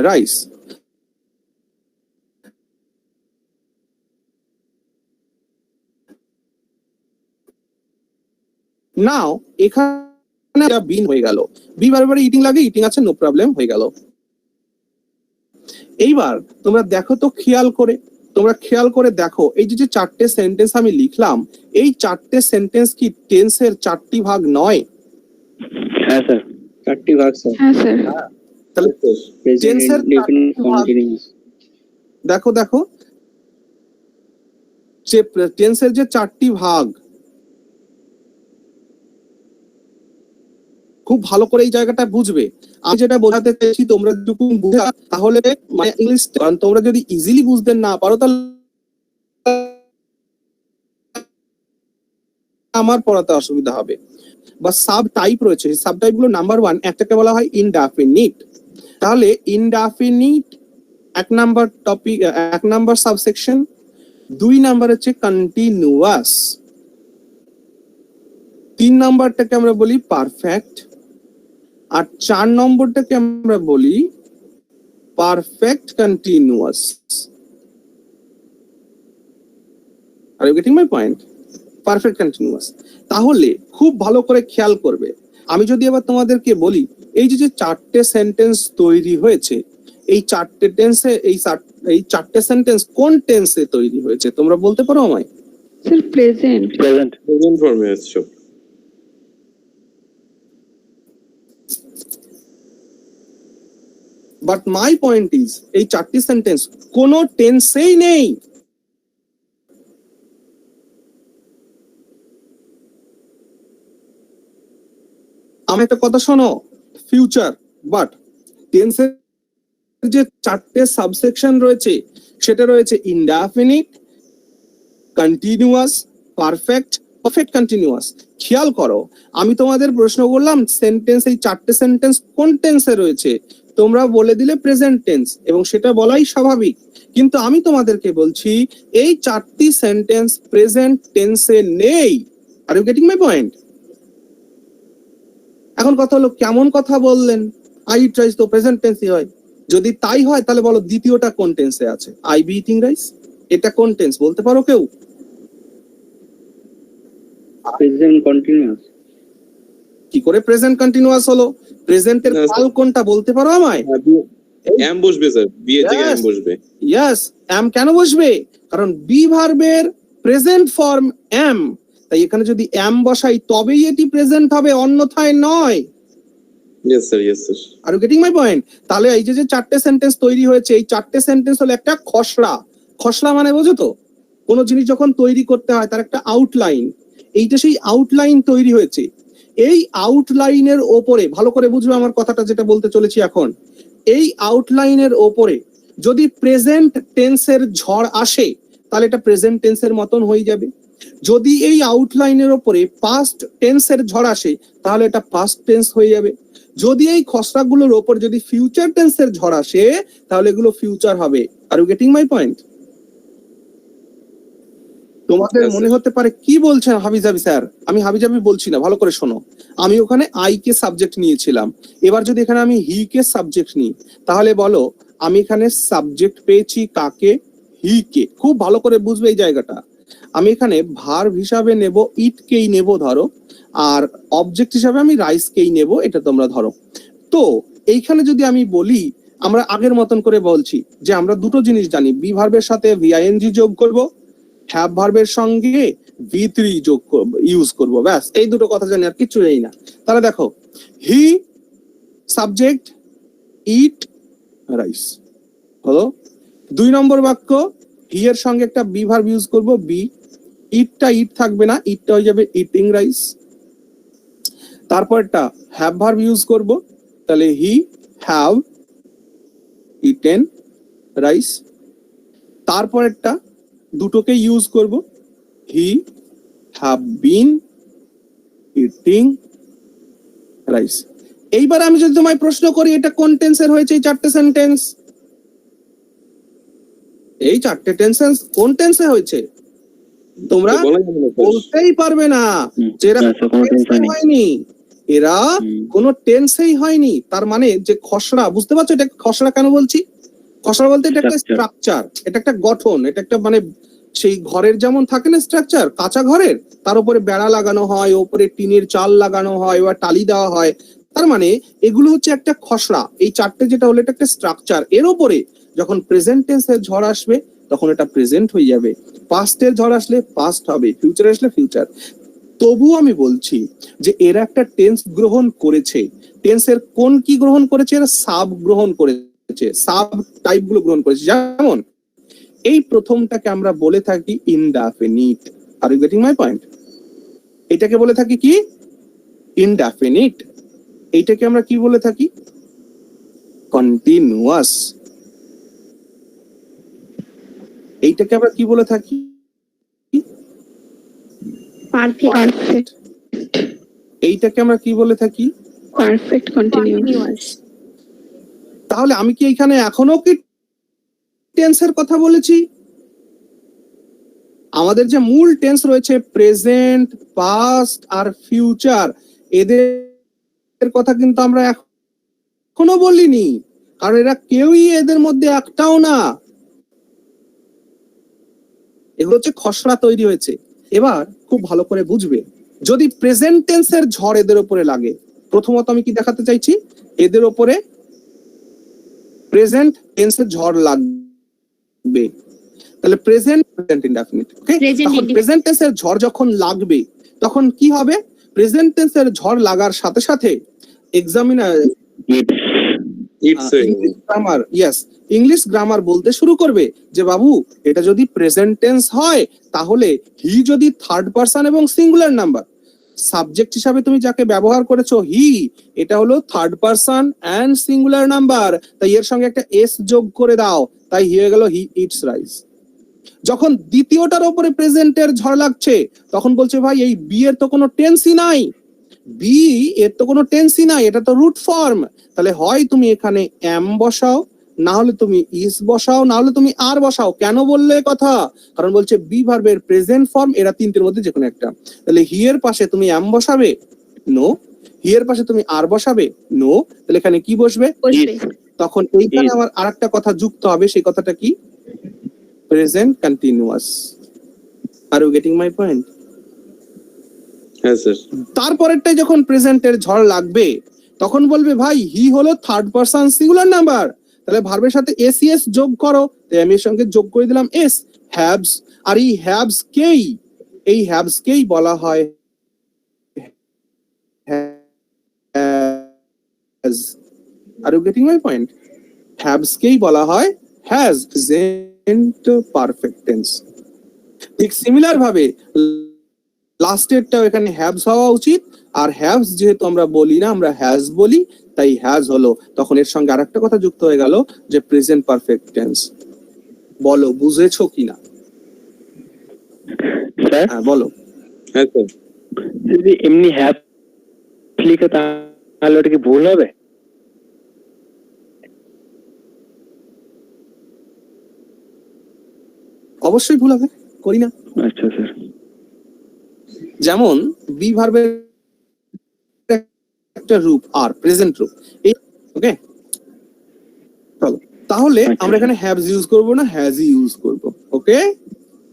rice. Now এখানে বিন হয়ে গেল, বি বারবার ইটিং লাগে, ইটিং আছে, নো প্রবলেম, হয়ে গেল। এইবার তোমরা দেখো তো, খেয়াল করে দেখো, এই যে 4টে সেন্টেন্স আমি লিখলাম, এই 4টে সেন্টেন্স কি টেন্সের 4টি ভাগ নয়? হ্যাঁ স্যার, 4টি ভাগ স্যার। হ্যাঁ স্যার। তাহলে টেন্সের দেখো যে টেন্সের যে 4টি ভাগ, খুব ভালো করে এই জায়গাটা বুঝবে। আমি যেটা বোঝাতে চাইছি তোমরা যদি বুঝা, তাহলে মানে ইংলিশ, কারণ তোমরা যদি ইজিলি বুঝতে না পারো তাহলে আমার পড়াতে অসুবিধা হবে। বা সাব টাইপ রয়েছে, সাব টাইপ গুলো নাম্বার 1, একটাকে বলা হয় ইনডেফিনিট। তাহলে indefinite 1 number topic, 1 number subsection. 2 number হচ্ছে কন্টিনিউয়াস। 3 নাম্বারটাকে আমরা বলি পারফেক্ট, আর 4 নম্বরটাকে আমরা বলি perfect continuous. Are you getting my point? Perfect continuous. তাহলে খুব ভালো করে খেয়াল করবে, আমি যদি এবার তোমাদেরকে বলি এই যে 4টে সেন্টেন্স তৈরি হয়েছে, এই 4টে টেন্সে এই 4টে সেন্টেন্স কোন টেন্সে তৈরি হয়েছে তোমরা বলতে পারো আমায়? স্যার প্রেজেন্ট ফর্মে আছে। বাট মাই পয়েন্ট ইজ এই 4টি সেন্টেন্স কোন টেন্সেই নেই। আমি একটা কথা শোনো, ফিউচার বাট টেন্সের যে 4টে সাবসেকশন রয়েছে সেটা রয়েছে indefinite, continuous, perfect, perfect continuous. খেয়াল করো, আমি তোমাদের প্রশ্ন করলাম সেন্টেন্স, এই 4টে সেন্টেন্স কোন টেন্সে রয়েছে, তোমরা বলে দিলে প্রেজেন্ট টেন্স, এবং সেটা বলাই স্বাভাবিক। কিন্তু আমি তোমাদেরকে বলছি এই 4টি সেন্টেন্স প্রেজেন্ট টেন্সে নেই। Are you getting my point? এখন কথা হলো কেমন কথা বললেন, আই ট্রাইস তো প্রেজেন্ট টেন্সই হয়। যদি তাই হয় তাহলে বলো দ্বিতীয়টা কোন টেন্সে আছে? আই বি ইটিং রাইস, এটা কোন টেন্স বলতে পারো কেউ? Present continuous. কি করে প্রেজেন্ট কন্টিনিউয়াস হলো? প্রেজেন্টের না, কাল কোনটা বলতে পারো আমায়? এম বসবে স্যার, বি এর জায়গায় এম Yes. বসবে। ইয়েস, এম কেন বসবে? কারণ বি ভার্বের প্রেজেন্ট ফর্ম এম, তাই এখানে যদি এম বসাই তবেই এটি প্রেজেন্ট হবে, অন্যথায় নয়। Yes sir, yes sir. Are you getting my point? তাহলে এই যে যে চারটে সেন্টেন্স তৈরি হয়েছে, এই চারটে সেন্টেন্স হলো একটা খসড়া। খসড়া মানে বোঝো তো, কোনো জিনিস যখন তৈরি করতে হয় তার একটা আউটলাইন, এইটা সেই আউটলাইন তৈরি হয়েছে। এই আউটলাইনের ওপরে ভালো করে বুঝবে আমার কথাটা যেটা বলতে চলেছি এখন। এই আউটলাইনের ওপরে যদি প্রেজেন্ট টেন্সের ঝড় আসে তাহলে এটা প্রেজেন্ট টেন্সের মতন হয়ে যাবে। যদি এই আউটলাইনের ওপরে পাস্ট টেন্সের ঝড় আসে তাহলে এটা পাস্ট টেন্স হয়ে যাবে। যদি এই খসড়াগুলোর ওপর যদি ফিউচার টেন্সের ঝড় আসে তাহলে এগুলো ফিউচার হবে। Are you getting my point? তোমাদের Yes, মনে sir. হতে পারে কি বলছেন হাবিজাবি স্যার? আমি হাবিজাবি বলছি না, ভালো করে শোনো। আমি ওখানে আই কে সাবজেক্ট নিয়েছিলাম, এবার যদি এখানে আমি হি কে সাবজেক্ট নিই তাহলে বলো আমি এখানে সাবজেক্ট পেয়েছি কাকে? হি কে। খুব ভালো করে বুঝবে এই জায়গাটা। আমি এখানে ভার্ব হিসাবে নেব ইট কেই নেব ধরো, আর অবজেক্ট হিসাবে আমি রাইস কেই নেব, এটা তোমরা ধরো। তো এইখানে যদি আমি বলি, আমরা আগের মতন করে বলছি যে আমরা দুটো জিনিস জানি, বি ভার্বের সাথে ভিআইএনজি যোগ করব, হ্যাভ ভার্বের সঙ্গে V3 যোগ ইউজ করব, ব্যাস এই দুটো কথা জানি, আর কিছু নেই না। তাহলে দেখো, হি সাবজেক্ট, ইট রাইস হলো 2 নম্বর বাক্য। হি এর সঙ্গে একটা বি ভার্ব ইউজ করব, বি। ইটটা ইট থাকবে না, ইটটা হয়ে যাবে ইটিং রাইস। তারপরটা হ্যাভ ভার্ব ইউজ করব, তাহলে হি হ্যাভ ইটেন রাইস। তারপরেরটা দুটোকে ইউজ করব, he have been eating rice. এইবার আমি যদি তোমায় প্রশ্ন করি এটা কোন টেন্সের হয়েছে এই চারটে সেন্টেন্স? এই চারটে টেন্সেন্স কোন টেন্সে হয়েছে? তোমরা বলা যাবে না স্যার। বলতেই পারবে না যে এরা আচ্ছা, কোনো টেন্সেই tense হয়নি। হয়নি, এরা কোনো টেন্সেই হয়নি। তার মানে যে খসড়া, বুঝতে পারছো এটা খসড়া কেন বলছি? খসড়া বলতে এটা একটা Structure. স্ট্রাকচার, এটা একটা গঠন, এটা একটা মানে সেই ঘরের যেমন থাকে না স্ট্রাকচার, কাঁচা ঘরের তার উপরে বেড়া লাগানো হয়, উপরে টিনের চাল লাগানো হয় বা টালি দেওয়া হয়, তার মানে এগুলো হচ্ছে একটা খসড়া। এই চারটে যেটা হলো এটা একটা স্ট্রাকচার, এর উপরে যখন প্রেজেন্ট টেন্সের ঝড় আসবে তখন এটা প্রেজেন্ট হয়ে যাবে, পাস্টের ঝড় আসলে পাস্ট হবে, ফিউচার আসলে ফিউচার। তবু আমি বলছি যে এরা একটা টেন্স গ্রহণ করেছে। টেন্সের কোন কি গ্রহণ করেছে? এরা সাব গ্রহণ করেছে, সাব টাইপ গুলো গ্রহণ করেছে। যেমন এই প্রথমটাকে আমরা বলে থাকি indefinite. Are you getting my point? এটাকে বলে থাকি কি? ইনডেফিনিট। এইটাকে আমরা কি বলে থাকি? কন্টিনিউয়াস। এইটাকে আমরা কি বলে থাকি? পারফেক্ট। পারফেক্ট, এইটাকে আমরা কি বলে থাকি? Perfect continuous. কন্টিনিউয়াস। তাহলে আমি কি এখানে এখনো কি টেন্সের কথা বলেছি? আমাদের যে মূল টেন্স রয়েছে প্রেজেন্ট, পাস্ট আর ফিউচার, এদের কথা কিন্তু আমরা এখনো বলিনি, কারণ এরা কেউই এদের মধ্যে একটাও না। এগুলো হচ্ছে খসড়া তৈরি হয়েছে। এবার খুব ভালো করে বুঝবে, যদি প্রেজেন্ট টেন্সের ঝড় এদের উপরে লাগে, প্রথমত আমি কি দেখাতে চাইছি, এদের উপরে প্রেজেন্ট টেন্সের ঝড় লাগবে। তাহলে প্রেজেন্ট প্রেজেন্ট ইনডেফিনিট, ওকে? Present তখন indefinite. প্রেজেন্ট টেন্সের ঝড় যখন লাগবে তখন কি হবে? প্রেজেন্ট টেন্সের ঝড় লাগার সাথে সাথে examiner it's English grammar, yes, English grammar বলতে শুরু করবে যে বাবু এটা যদি প্রেজেন্ট টেন্স হয় তাহলে হি যদি থার্ড পারসন এবং সিঙ্গুলার নাম্বার, সাবজেক্ট হিসাবে তুমি যাকে ব্যবহার করেছো হি, এটা হলো third person and singular number, তাই এর সঙ্গে একটা এস যোগ করে দাও, তাই হয়ে গেল হি ইটস রাইস। যখন দ্বিতীয়টার উপরে প্রেজেন্টের ঝড় লাগছে তখন বলছে ভাই এই বি এর তো কোনো টেন্সই নাই, বি এর তো কোনো টেন্সই নাই, এটা তো রুট ফর্ম। তাহলে হয় তুমি এখানে এম বসাও, না হলে তুমি ইস বসাও, না হলে তুমি আর বসাও। কেন বললে কথা? কারণ বলছে বি ভার্বের প্রেজেন্ট ফর্ম এরা তিনটের মধ্যে যে কোনো একটা। তাহলে হি এর পাশে তুমি এম বসাবে? নো। হি এর পাশে তুমি আর বসাবে? নো। তাহলে এখানে কি বসবে? বসবে। তখন এইখানে আমার আরেকটা কথা যুক্ত হবে, সেই কথাটা কি? Present continuous. Are you getting my point? হ্যাঁ স্যার। তারপরেরটাই যখন প্রেজেন্টের ঝড় লাগবে তখন বলবে ভাই হি হলো থার্ড পারসন সিঙ্গুলার নাম্বার, তাহলে ভার্বের সাথে এস যোগ করো, তাই আমি এর সঙ্গে যোগ করে দিলাম এস, হ্যাভস। আর এই হ্যাভস কেই বলা হয় has. Are you getting my point? Haves কেই বলা হয় হ্যাজ, প্রেজেন্ট পারফেক্ট টেন্স। ঠিক সিমিলার ভাবে লাস্টেরটাও এখানে হ্যাভস হওয়া উচিত, আর হ্যাভস যেহেতু আমরা বলি না, আমরা হ্যাজ বলি, তাই হ্যাজ হলো। তখন এর সঙ্গে আরেকটা কথা যুক্ত হয়ে গেল যে প্রেজেন্ট পারফেক্ট টেন্স। বলো বুঝেছো কিনা? স্যার হ্যাঁ বলো। হ্যাঁ স্যার। যদি এমনি হ্যাভ লিখে তাহলে ওটা কি ভুল হবে? অবশ্যই ভুল হবে, করি না। আচ্ছা স্যার। যেমন বি ভার্বের একটা রূপ আর প্রেজেন্ট রূপ, এই ওকে চলো, তাহলে আমরা এখানে হ্যাভস ইউজ করব না, হ্যাজই ইউজ করব। ওকে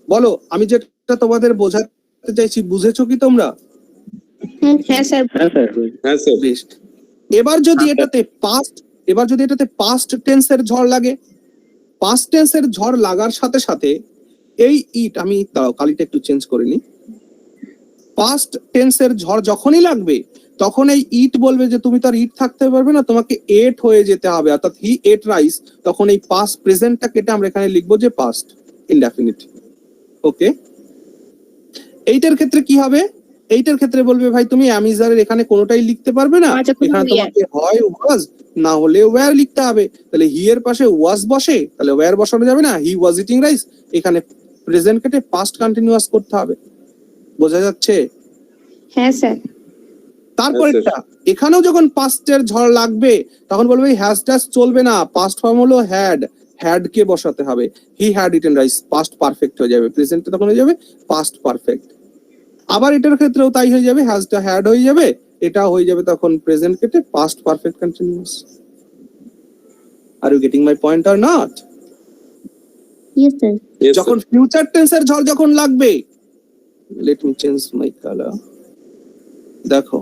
বলো, আমি যেটা তোমাদের বোঝাতে চাইছি বুঝেছো কি তোমরা? হ্যাঁ স্যার। হ্যাঁ স্যার। হ্যাঁ স্যার। বেশ। এবার যদি এটাতে পাস্ট টেন্সের ঝড় লাগে, পাস্ট টেন্সের ঝড় লাগার সাথে সাথে এই ইট, আমি কালিটা একটু চেঞ্জ করে নি, পাস্ট টেন্সের ঝড় যখনই লাগবে তখন এই ইট বলবে যে তুমি তো আর ইট থাকতে পারবে না, তোমাকে এট হয়ে যেতে হবে, অর্থাৎ হি এট রাইস। তখন এই পাস্ট প্রেজেন্টটা কেটে আমরা এখানে লিখবো যে পাস্ট ইনডেফিনিট। ওকে, এইটার ক্ষেত্রে কি হবে? এইটার ক্ষেত্রে বলবে ভাই তুমি অ্যামিজারের এখানে কোনোটাই লিখতে পারবে না, এখানে তোমাকে হয় ওয়াজ না হলে ওয়্যার লিখতে হবে। তাহলে হি এর পাশে ওয়াজ বসে, তাহলে ওয়্যার বসানো যাবে না, হি ওয়াজ ইটিং রাইস, এখানে প্রেজেন্ট কেটে পাস্ট কন্টিনিউয়াস করতে হবে। বোঝা যাচ্ছে? হ্যাঁ স্যার। তারপরেরটা এখানেও যখন পাস্টের ঝড় লাগবে তখন বলবে হ্যাজ ট্যাজ চলবে না, পাস্ট ফর্ম হলো হ্যাড কে বসাতে হবে, he had eaten rice, past perfect হয়ে যাবে, প্রেজেন্টে তখন হয়ে যাবে পাস্ট পারফেক্ট। আবার এটার ক্ষেত্রেও তাই হয়ে যাবে, হ্যাজটা হ্যাড হয়ে যাবে, এটা হয়ে যাবে তখন প্রেজেন্ট কেটে past perfect continuous. Are you getting my point or not? Yes sir. যখন ফিউচার টেন্সের ঝড় যখন লাগবে, let me change my colour. দেখো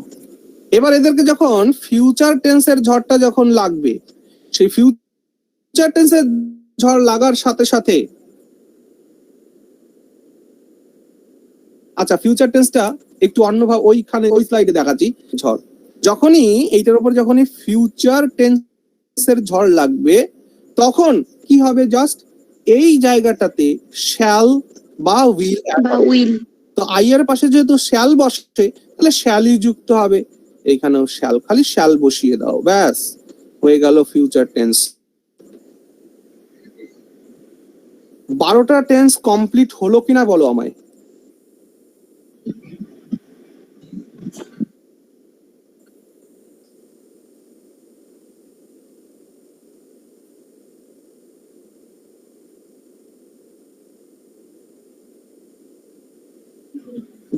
এবার এদেরকে যখন ফিউচার টেন্সের ঝড়টা যখন লাগবে, সেই ফিউচার টেন্সের ঝড় লাগার সাথে সাথে, আচ্ছা ফিউচার টেন্সটা একটু অন্যভাবে ওইখানে ওই স্লাইডে দেখাচ্ছি। ঝড় যখনই এইটার উপর যখনই ফিউচার টেন্সের ঝড় লাগবে তখন কি হবে? জাস্ট এই জায়গাটাতে শ্যাল বা উইল, তো আই এর পাশে যেহেতু শ্যাল বসে তাহলে শ্যালই যুক্ত হবে, এইখানেও শ্যাল, খালি শ্যাল বসিয়ে দাও, ব্যাস হয়ে গেল ফিউচার টেন্স। 12টা টেন্স কমপ্লিট হলো কিনা বলো আমায়?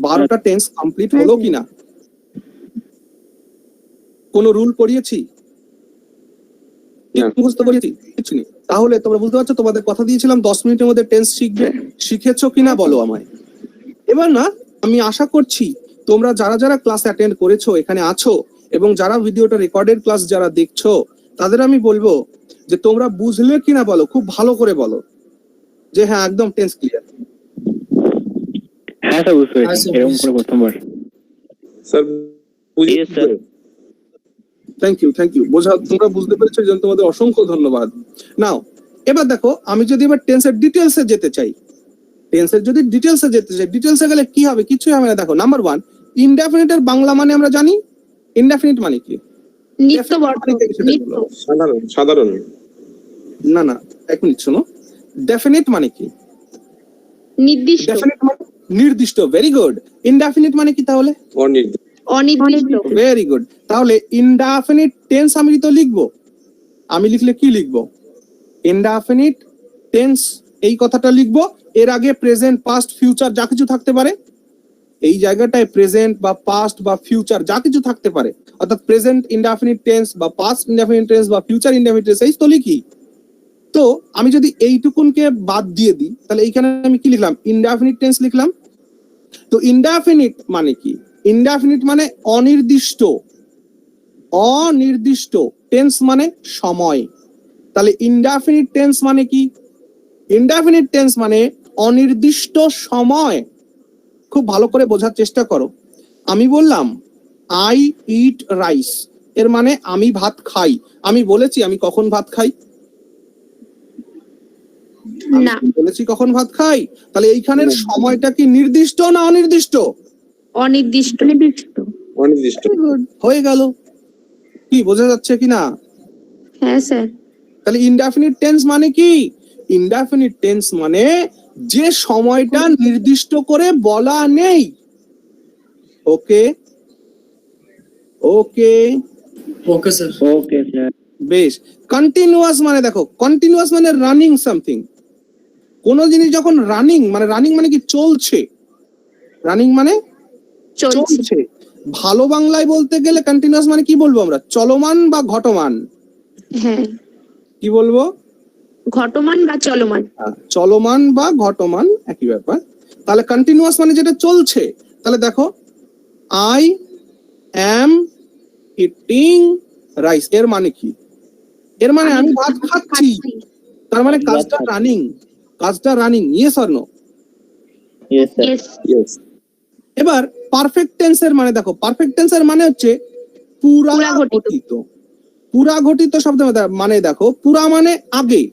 বারোটা টেন্স কমপ্লিট হলো কিনা? কোন রুল পড়িয়েছি? মুখস্থ করেছি? কিছু নেই। তাহলে তোমরা বুঝতে পারছো, তোমাদের কথা দিয়েছিলাম 10 মিনিটের মধ্যে টেন্স শিখবে, শিখেছো কিনা বলো আমায়? এবার না আমি আশা করছি তোমরা যারা যারা ক্লাস অ্যাটেন্ড করেছো এখানে আছো, এবং যারা ভিডিওটা রেকর্ডেড ক্লাস যারা দেখছো তাদের আমি বলবো যে তোমরা বুঝলে কিনা বলো, খুব ভালো করে বলো যে হ্যাঁ একদম টেন্স ক্লিয়ার। হ্যাঁ স্যার বুঝতে পেরেছি, এরকম করে প্রথমবার। স্যার বুঝিয়েছি। থ্যাংক ইউ বোঝা, তোমরা বুঝতে পেরেছো, এই জন্য তোমাদের অসংখ্য ধন্যবাদ। নাও এবার দেখো, আমি যদি এবার টেন্সের ডিটেলসে যেতে চাই, ডিটেলসে গেলে কি হবে? কিছুই হবে না। দেখো নাম্বার 1, ইনডেফিনিটের বাংলা মানে আমরা জানি। ইনডেফিনিট মানে কি? নিত্য বর্তমান, নিত্য। সাধারণ। না এক মিনিট শোনো, ডেফিনিট মানে কি? নির্দিষ্ট। ডেফিনিট মানে নির্দিষ্ট, ভেরি গুড। ইনডেফিনিট মানে কি তাহলে? অনির্দিষ্ট। Very good. তাহলে ইনডেফিনিট টেন্স আমি তো লিখবো, আমি লিখলে কি লিখবো? ইনডেফিনিট টেন্স এই কথাটা লিখবো, এর আগে প্রেজেন্ট পাস্ট ফিউচার যা কিছু থাকতে পারে এই জায়গাটায় প্রেজেন্ট বা পাস্ট বা ফিউচার যা কিছু থাকতে পারে, অর্থাৎ প্রেজেন্ট ইনডেফিনিট টেন্স বা পাস্ট ইনডেফিনিট টেন্স বা ফিউচার ইনডেফিনিট টেন্স এই তো লিখি। তো আমি যদি এইটুকুনকে বাদ দিয়ে দিই তাহলে এইখানে আমি কি লিখলাম? ইনডেফিনিট টেন্স লিখলাম। তো ইনডেফিনিট মানে কি? ইনডেফিনিট মানে অনির্দিষ্ট, অনির্দিষ্ট। টেন্স মানে সময়। তাহলে ইনডেফিনিট টেন্স মানে কি? ইনডেফিনিট টেন্স মানে অনির্দিষ্ট সময়। খুব ভালো করে বোঝার চেষ্টা করো। আমি বললাম আই ইট রাইস, এর মানে আমি ভাত খাই। আমি বলেছি আমি কখন ভাত খাই? না। আমি বলেছি কখন ভাত খাই। তাহলে এইখানের সময়টা কি নির্দিষ্ট না অনির্দিষ্ট? অনির্দিষ্ট। অনির্দিষ্ট। Very good, হয়ে গেল। কি বোঝা যাচ্ছে কি না? হ্যাঁ স্যার। তাহলে ইনডেফিনিট টেন্স মানে কি? ইনডেফিনিট টেন্স মানে যে সময়টা নির্দিষ্ট করে বলা নেই। ওকে ওকে ওকে স্যার। Okay sir. বেশ। কন্টিনিউয়াস মানে দেখো, কন্টিনিউয়াস মানে রানিং সামথিং। কোন জিনিস যখন রানিং মানে কি? চলছে। রানিং মানে চলছে। ভালো বাংলায় বলতে গেলে কন্টিনিউয়াস মানে কি বলবো আমরা? চলমান বা ঘটমান? হ্যাঁ, কি বলবো? ঘটমান বা চলমান। চলমান বা ঘটমান একই ব্যাপার। তাহলে কন্টিনিউয়াস মানে যেটা চলছে। তাহলে দেখো আই অ্যাম ইটিং রাইস, এর মানে কি? এর মানে আমি ভাত খাচ্ছি। তার মানে কাজটা রানিং, কাজটা running. Yes or no? Yes sir. Yes. Yes. এবার পারফেক্ট টেন্সের মানে দেখো, পারফেক্ট টেন্সের মানে হচ্ছে পুরা পুরা ঘটিত। ঘটিত। পুরা ঘটিত শব্দ মানে দেখো, পুরা মানে আগে,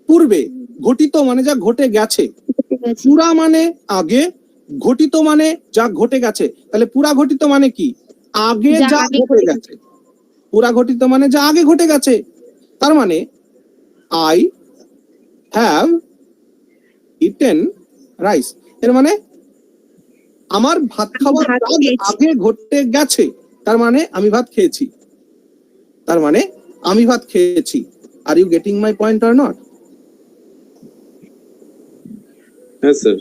পূর্বে, ঘটিত মানে যা ঘটে গেছে। পুরা মানে আগে, ঘটিত মানে যা ঘটে গেছে। তাহলে পুরা ঘটিত মানে কি? আগে যা যা আগে ঘটে ঘটে গেছে। পুরা ঘটিত মানে যা আগে ঘটে গেছে। তার মানে আই হ্যাভ ইটেন রাইস, এর মানে আমার ভাত খাওয়ার ভাত কাজ খেয়েছি। আগে ঘটে গেছে। তার মানে আমি ভাত খেয়েছি। তার মানে আমি ভাত খেয়েছি। Are you getting my point or not? হ্যাঁ স্যার।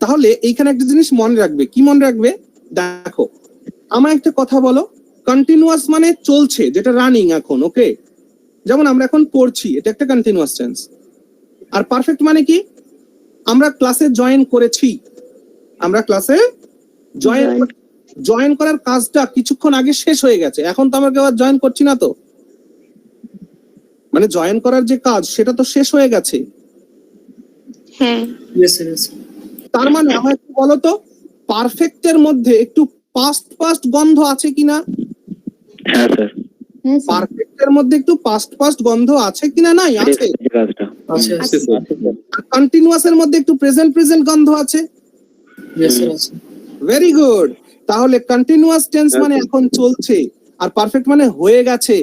তাহলে এইখানে একটা জিনিস মনে রাখবে। কি মনে রাখবে? দেখো, আমার একটা কথা বলো। কন্টিনিউয়াস মানে চলছে, যেটা রানিং এখন। ওকে, যেমন আমরা এখন পড়ছি, এটা একটা কন্টিনিউয়াস টেন্স। আর পারফেক্ট মানে কি? আমরা ক্লাসে জয়েন করেছি, আমরা ক্লাসে জয়েন করার কাজটা কিছুক্ষণ আগে শেষ হয়ে গেছে। এখন তো আমরা কেউ আর জয়েন করছি না। তো মানে জয়েন করার যে কাজ সেটা তো শেষ হয়ে গেছে। হ্যাঁ। Yes sir. তার মানে আমার একটু বলো তো, পারফেক্টের মধ্যে একটু পাস্ট পাস্ট গন্ধ আছে কিনা? হ্যাঁ স্যার। হ্যাঁ স্যার। পারফেক্টের মধ্যে একটু পাস্ট পাস্ট গন্ধ আছে কিনা? নাই, আছে। কাজটা আছে আছে স্যার। কন্টিনিউয়াস এর মধ্যে একটু প্রেজেন্ট প্রেজেন্ট গন্ধ আছে। ইয়েস স্যার আছে। Very good. তাহলে কন্টিনিউয়াস টেন্স মানে এখন চলছে, আর পারফেক্ট মানে হয়ে গেছে।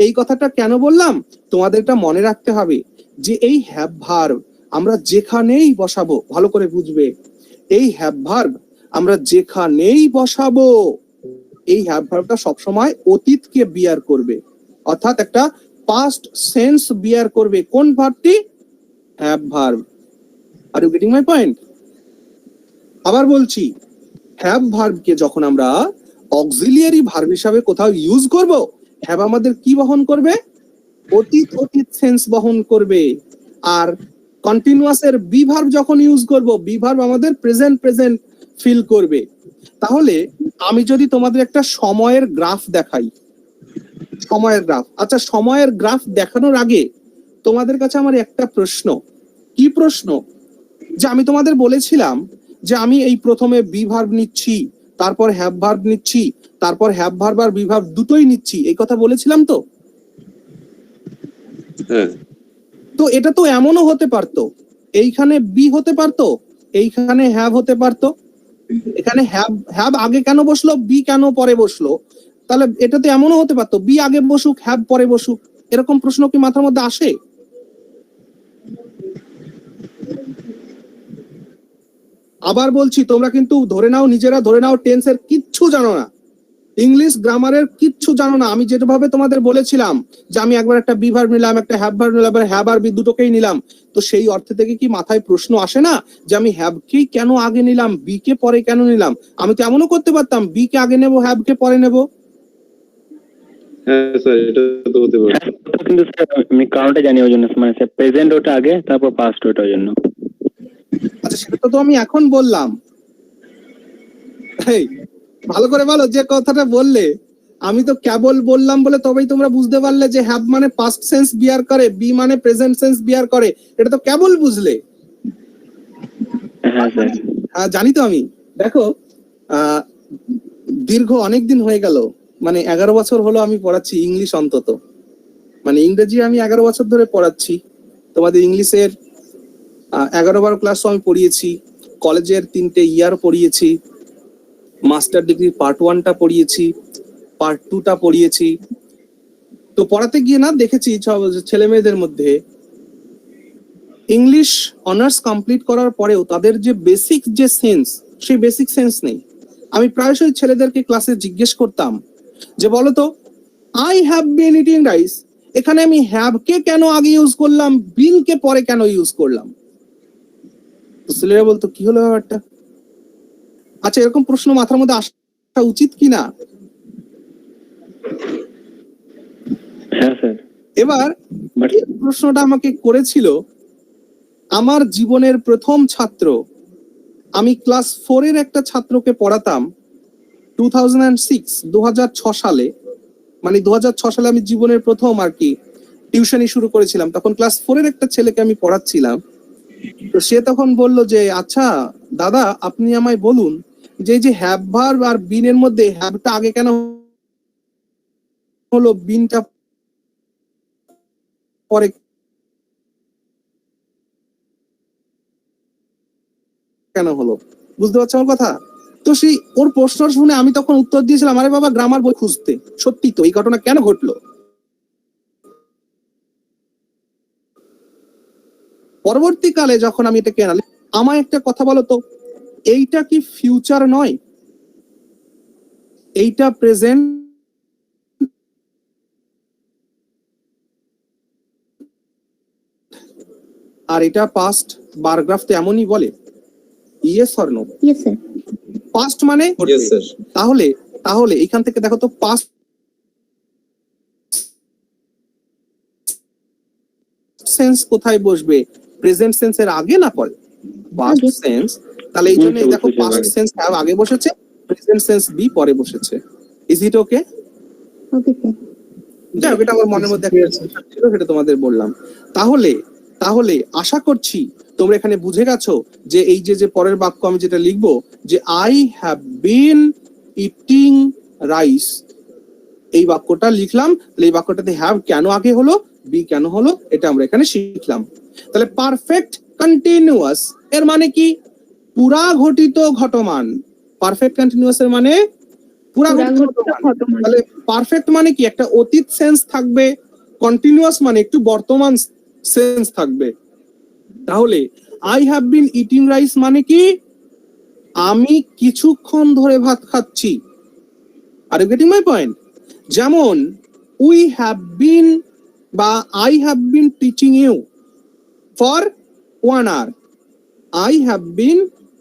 এই কথাটা কেন বললাম তোমাদের এটা মনে রাখতে হবে, যে এই হ্যাভ ভার্ব আমরা যেখানেই বসাবো, ভালো করে বুঝবে, এই হ্যাভ ভার্ব আমরা যেখানেই বসাবো, এই হ্যাভ ভার্বটা সবসময় অতীতকে বিয়ার করবে, অর্থাৎ একটা পাস্ট সেন্স বিয়ার করবে। কোন ভার্বটি? Have verb. Are you getting my point? আবার বলছি, হ্যাভ ভার্বকে যখন আমরা অক্সিলিয়ারি ভার্ব হিসাবে কোথাও ইউজ করব, হ্যাভ আমাদের কি বহন করবে? অতীত সেন্স বহন করবে। আর কন্টিনিউয়াস এর বি ভার্ব যখন ইউজ করব, বি ভার্ব আমাদের প্রেজেন্ট ফিল করবে। তাহলে আমি যদি তোমাদের একটা সময়ের গ্রাফ দেখাই, সময়ের গ্রাফ। আচ্ছা, সময়ের গ্রাফ দেখানোর আগে তোমাদের কাছে আমার একটা প্রশ্ন। কি প্রশ্ন? যে আমি তোমাদের বলেছিলাম যে আমি এই প্রথমে বি ভার্ব নিচ্ছি, তারপর হ্যাভ ভার্ব নিচ্ছি, তারপর হ্যাভ ভার্ব আর বি ভার্ব দুটোই নিচ্ছি, এই কথা বলেছিলাম তো? হ্যাঁ। তো এটা তো এমনও হতে পারতো, এইখানে বি হতে পারতো, এইখানে হ্যাভ হতে পারতো। এখানে হ্যাভ আগে কেন বসলো, বি কেন পরে বসলো? তাহলে এটা তো এমনও হতে পারতো বি আগে বসুক, হ্যাভ পরে বসুক। এরকম প্রশ্ন কি মাথার মধ্যে আসে? আবার বলছি, তোমরা কিন্তু ধরে নাও, নিজেরা ধরে নাও টেন্সের কিচ্ছু জানো না, ইংলিশ গ্রামারের কিচ্ছু জানো না। আমি যেভাবে তোমাদের বলেছিলাম যে আমি একবার একটা বি ভার্ব নিলাম, একটা হ্যাভ ভার্ব নিলাম, হ্যাভ আর বি দুটোকেই নিলাম, তো সেই অর্থে থেকে কি মাথায় প্রশ্ন আসে না যে আমি হ্যাভকেই কেন আগে নিলাম, বি কে পরে কেন নিলাম? আমি তো এমনও করতে পারতাম বি কে আগে নেবো, হ্যাভ কে পরে নেবো। হ্যাঁ স্যার, এটা তো হতে পারে। হ্যাঁ, কিন্তু স্যার আমি কারণটা জানি ওই জন্য, মানে স্যার প্রেজেন্ট ওটা আগে, তারপর পাস্ট ওটা ওই জন্য। আচ্ছা, সেটা তো আমি এখন বললাম। এই, ভালো করে বলো যে কথাটা বললে। আমি তো কেবল বললাম বলে তবেই তোমরা বুঝতে পারলে যে হ্যাভ মানে পাস্ট সেন্স বিয়ার করে, বি মানে প্রেজেন্ট সেন্স বিয়ার করে। এটা তো কেবল বুঝলে। হ্যাঁ স্যার। হ্যাঁ, জানি তো আমি। দেখো, দীর্ঘ অনেক দিন হয়ে গেল, মানে 11 বছর হলো আমি পড়াচ্ছি ইংলিশ। অন্তত মানে ইংরেজি আমি 11 বছর ধরে পড়াচ্ছি। তোমাদের ইংলিশের 11-12 ক্লাস আমি পড়িয়েছি, কলেজের 3টে ইয়ার পড়িয়েছি, মাস্টার ডিগ্রি পার্ট 1টা পড়িয়েছি, পার্ট 2টা পড়িয়েছি। তো পড়াতে গিয়ে না দেখেছি সব ছেলে মেয়েদের মধ্যে ইংলিশ অনার্স কমপ্লিট করার পরেও তাদের যে বেসিক যে সেন্স, সেই বেসিক সেন্স নেই। আমি প্রায়শই ছেলেদেরকে ক্লাসে জিজ্ঞেস করতাম যে বলতো, I have been eating rice, এখানে আমি হ্যাভ কে কেন আগে ইউজ করলাম, বিন কে পরে কেন ইউজ করলাম? তো ছেলেরা বলতো কি হলো ব্যাপারটা? আচ্ছা, এরকম প্রশ্ন মাথার মধ্যে আসা উচিত কিনা? হ্যাঁ স্যার। এবার এই প্রশ্নটা আমাকে করেছিল আমার জীবনের প্রথম ছাত্র। আমি ক্লাস 4 এর একটা ছাত্রকে পড়াতাম 2006 সালে। মানে 2006 সালে আমি জীবনের প্রথম আর কি টিউশনি শুরু করেছিলাম। তখন ক্লাস 4 এর একটা ছেলেকে আমি পড়াচ্ছিলাম। তো সে তখন বলল যে আচ্ছা দাদা, আপনি আমায় বলুন যে এই যে হ্যাভ ভার্ব আর বিনের মধ্যে হ্যাভটা আগে কেন হলো, বিনটা পরে কেন হলো? বুঝতে পারছো আমার কথা? তো সেই ওর প্রশ্ন শুনে আমি তখন উত্তর দিয়েছিলাম, আরে বাবা, গ্রামার বই খুঁজতে। সত্যি তো এই ঘটনা কেন ঘটলো? পরবর্তীকালে যখন আমি এটাকে আমায় একটা কথা বলো তো, এইটা কি ফিউচার নয়? এইটা প্রেজেন্ট আর এটা পাস্ট। বারগ্রাফ তো এমনই বলে। Yes or no? Yes sir. Past মানে ইয়েস স্যার। তাহলে তাহলে এখান থেকে দেখো তো পাস্ট সেন্স কোথায় বসবে? প্রেজেন্ট সেন্সের আগে না পরে? পাস্ট আগে। সেন্স। তাহলে এই জন্য দেখো পাস্ট সেন্স হ্যাভ আগে বসেছে, প্রেজেন্ট সেন্স বি পরে বসেছে। Is it okay? Okay sir. যাই হোক, এটা আমার মনের মধ্যে একটা concept ছিল, সেটা তোমাদের বললাম। তাহলে তাহলে আশা করছি তোমরা এখানে বুঝে গেছো যে এই যে পরের বাক্য আমি যেটা লিখবো যে I have been eating rice, এই বাক্যটা লিখলাম। এই বাক্যটাতে হ্যাভ কেন আগে হলো, বি কেন হলো, এটা আমরা এখানে শিখলাম। তাহলে পারফেক্ট কন্টিনিউয়াস এর মানে কি? পুরা ঘটিত ঘটমান। পারফেক্ট কন্টিনিউয়াস এর মানে পুরা ঘটিত ঘটমান। তাহলে পারফেক্ট মানে কি? একটা অতীত সেন্স থাকবে, কন্টিনিউয়াস মানে একটু বর্তমান সেন্স থাকবে। তাহলে I have been eating rice মানে কি? আমি কিছুক্ষণ ধরে ভাত খাচ্ছি। Are you getting my point? যেমন উই হ্যাভ বিন বা I have been teaching you for 1 hour। I have been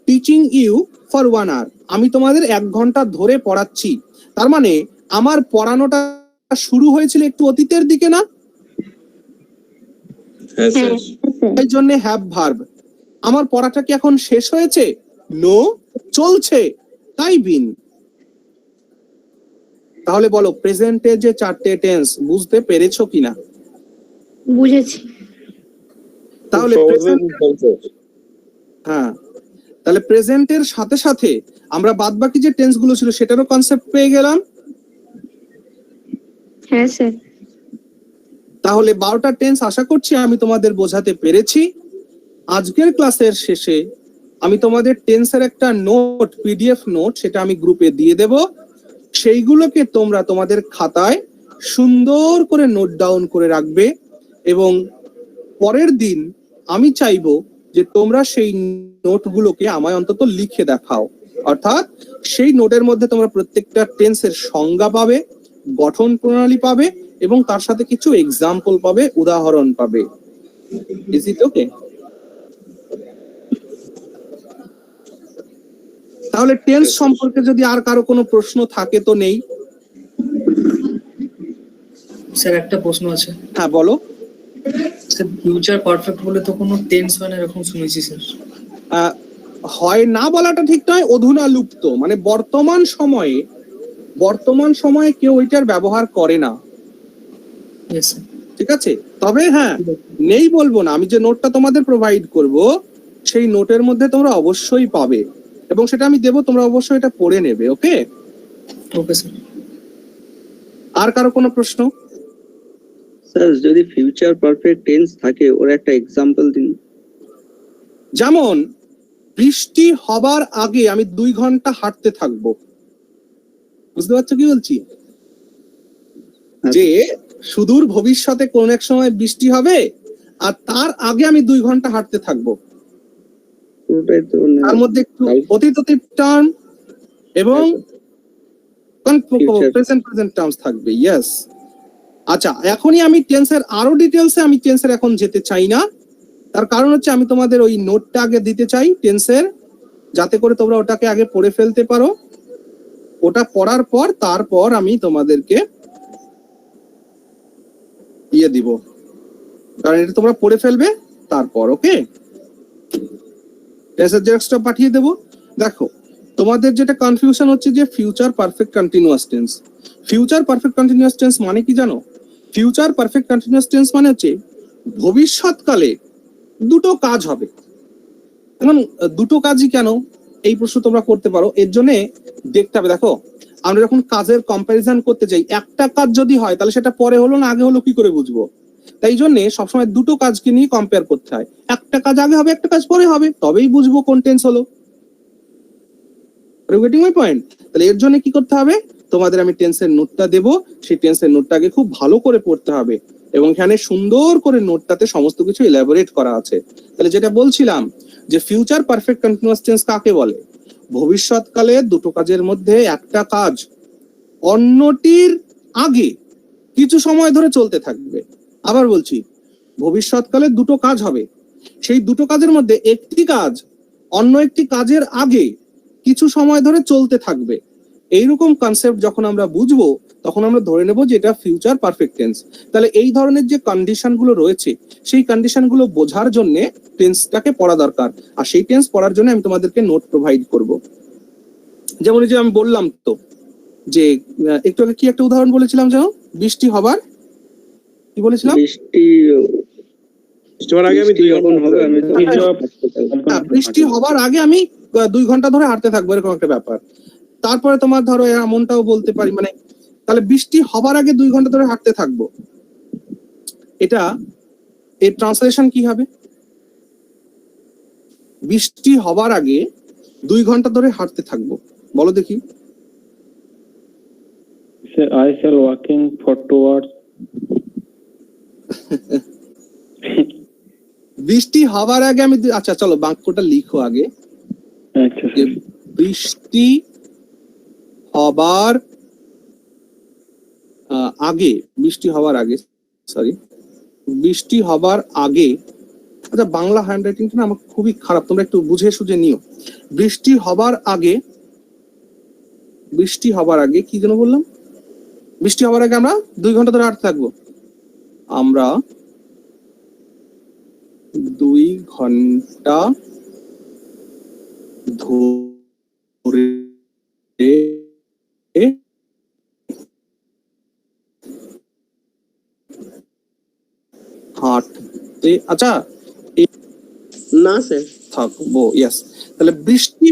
teaching you for 1 hour। আমি তোমাদের 1 ঘন্টা ধরে পড়াচ্ছি। তার মানে আমার পড়ানোটা শুরু হয়েছিল একটু অতীতের দিকে না? হ্যাঁ স্যার। এই জন্য হ্যাভ ভার্ব। আমার পড়াটা কি এখন শেষ হয়েছে? নো, চলছে, তাই বিন। তাহলে বলো প্রেজেন্টে যে 4টে টেন্স বুঝতে পেরেছো কিনা? বুঝেছি। তাহলে হ্যাঁ, তাহলে প্রেজেন্টের সাথে সাথে আমরা বাদবাকি যে টেন্স গুলো ছিল সেটারও কনসেপ্ট পেয়ে গেলাম। হ্যাঁ স্যার। তাহলে 12টা টেন্স আশা করছি আমি তোমাদের বোঝাতে পেরেছি। আজকের ক্লাসের শেষে আমি তোমাদের টেন্সের একটা নোট, পিডিএফ নোট, সেটা আমি গ্রুপে দিয়ে দেব। সেইগুলোকে তোমরা তোমাদের খাতায় সুন্দর করে নোট ডাউন করে রাখবে এবং পরের দিন আমি চাইবো যে তোমরা সেই নোটগুলোকে আমায় অন্তত লিখে দেখাও। অর্থাৎ সেই নোটের মধ্যে তোমরা প্রত্যেকটা টেন্সের সংজ্ঞা পাবে, গঠন প্রণালী পাবে এবং তার সাথে কিছু এক্সাম্পল পাবে, উদাহরণ পাবে। ইজ ইট ওকে? তাহলে টেন্স সম্পর্কে যদি আর কারো কোনো প্রশ্ন থাকে তো নেই। স্যার একটা প্রশ্ন আছে। হ্যাঁ বলো। স্যার ফিউচার পারফেক্ট বলে তো কোনো টেন্স হয় না এরকম শুনেছি স্যার। হয় না বলাটা ঠিক নয়, অধুনা লুপ্ত, মানে বর্তমান সময়ে কেউ ওইটার ব্যবহার করে না। Yes sir. ঠিক আছে, তবে হ্যাঁ নেই বলবো না, আমি যে নোটটা তোমাদের প্রোভাইড করব সেই নোটের মধ্যে তোমরা অবশ্যই পাবে এবং সেটা আমি দেবো, তোমরা অবশ্যই এটা পড়ে নেবে। ওকে ওকে স্যার। আর কারো কোনো প্রশ্ন? স্যার যদি ফিউচার পারফেক্ট টেন্স থাকে ওর একটা এক্সাম্পল দিন। যেমন বৃষ্টি হবার আগে আমি 2 ঘন্টা হাঁটতে থাকবো। বুঝতে পারছো কি বলছি? যে সুদূর ভবিষ্যতে কোন এক সময় বৃষ্টি হবে আর তার আগে আমি 2 ঘন্টা হাঁটতে থাকবো। পুরোটাই তো তার মধ্যে একটু অতীত টার্ম এবং প্রেজেন্ট টার্মস থাকবে। ইয়েস। আচ্ছা, এখনই আমি টেন্সের আরো ডিটেলসে আমি টেন্সের এখন যেতে চাই না, তার কারণ হচ্ছে আমি তোমাদের ওই নোটটা আগে দিতে চাই টেন্সের, যাতে করে তোমরা ওটাকে আগে পড়ে ফেলতে পারো। ওটা পড়ার পর তারপর আমি তোমাদেরকে দিয়ে দিব, কারণ এটা তোমরা পড়ে ফেলবে তারপর। ওকে, টেন্সের জেরক্সটা পাঠিয়ে দেবো। দেখো তোমাদের যেটা কনফিউশন হচ্ছে যে future perfect continuous tense. Future perfect continuous tense মানে কি জানো? ফিউচার পারফেক্ট কন্টিনিউয়াস টেন্স মানে হচ্ছে ভবিষ্যৎকালে দুটো কাজ হবে। এখন দুটো কাজই কেন, এই প্রশ্ন তোমরা করতে পারো। এর জন্য দেখতে হবে, দেখো আমরা যখন কাজের কম্প্যারিজন করতে যাই, একটা কাজ যদি হয় তাহলে সেটা পরে হলো না আগে হলো কি করে বুঝবো? তাই জন্য সবসময় দুটো কাজকে নিয়ে কম্পেয়ার করতে হয়। একটা কাজ আগে হবে, একটা কাজ পরে হবে, তবেই বুঝবো কোন টেন্স হলো। Getting my point? তাহলে এর জন্য কি করতে হবে, তোমাদের আমি টেন্সের নোটটা দেব, সেই টেন্সের নোটটাকে খুব ভালো করে পড়তে হবে এবং এখানে সুন্দর করে নোটটাতে সমস্ত কিছু এলাবোরেট করা আছে। তাহলে যেটা বলছিলাম যে ফিউচার পারফেক্ট কন্টিনিউয়াস টেন্স কাকে বলে? ভবিষ্যৎকালে দুটো কাজের মধ্যে একটা কাজ অন্যটির আগে কিছু সময় ধরে চলতে থাকবে। আবার বলছি, ভবিষ্যৎকালে দুটো কাজ হবে, সেই দুটো কাজের মধ্যে একটি কাজ অন্য একটি কাজের আগে কিছু সময় ধরে চলতে থাকবে। এইরকম কনসেপ্ট যখন আমরা বুঝবো তখন আমরা ধরে নেব যে এটা ফিউচার পারফেক্ট টেন্স। তাহলে এই ধরনের যে কন্ডিশন গুলো রয়েছে সেই কন্ডিশন গুলো বোঝার জন্য টেন্সটাকে পড়া দরকার, আর সেই টেন্স পড়ার জন্য আমি তোমাদেরকে নোট প্রোভাইড করব। যেমন যে আমি বললাম তো যে একটু আগে কি একটা উদাহরণ বলেছিলাম যেন, বৃষ্টি হবার কি বলেছিলাম? বৃষ্টি হবার আগে আমি 2 ঘন্টা ধরে হাঁটতে থাকবো, এরকম একটা ব্যাপার। তারপরে তোমার ধরো এমনটাও বলতে পারি, মানে তাহলে বৃষ্টি হবার আগে 2 ঘন্টা ধরে হাঁটতে থাকবো, এটা এর ট্রান্সলেশন কি হবে? বৃষ্টি হবার আগে 2 ঘন্টা ধরে হাঁটতে থাকবো, বলো দেখি। I shall walking for 2 hours. বৃষ্টি হবার আগে আমি আচ্ছা চলো বাক্যটা লিখো আগে। আচ্ছা যে বৃষ্টি হবার আগে, বৃষ্টি হবার আগে, সরি বৃষ্টি হবার আগে। আচ্ছা বাংলা হ্যান্ড রাইটিংটা না আমার খুবই খারাপ, তোমরা একটু বুঝে সুঝে নিও। বৃষ্টি হবার আগে, বৃষ্টি হবার আগে কি যেন বললাম? বৃষ্টি হবার আগে আমরা 2 ঘন্টা ধরে হাঁটতে থাকবো। আমরা 2 ঘন্টা ধরে হাঁটতে, আচ্ছা না স্যার থাকবো। ইয়েস, তাহলে বৃষ্টি,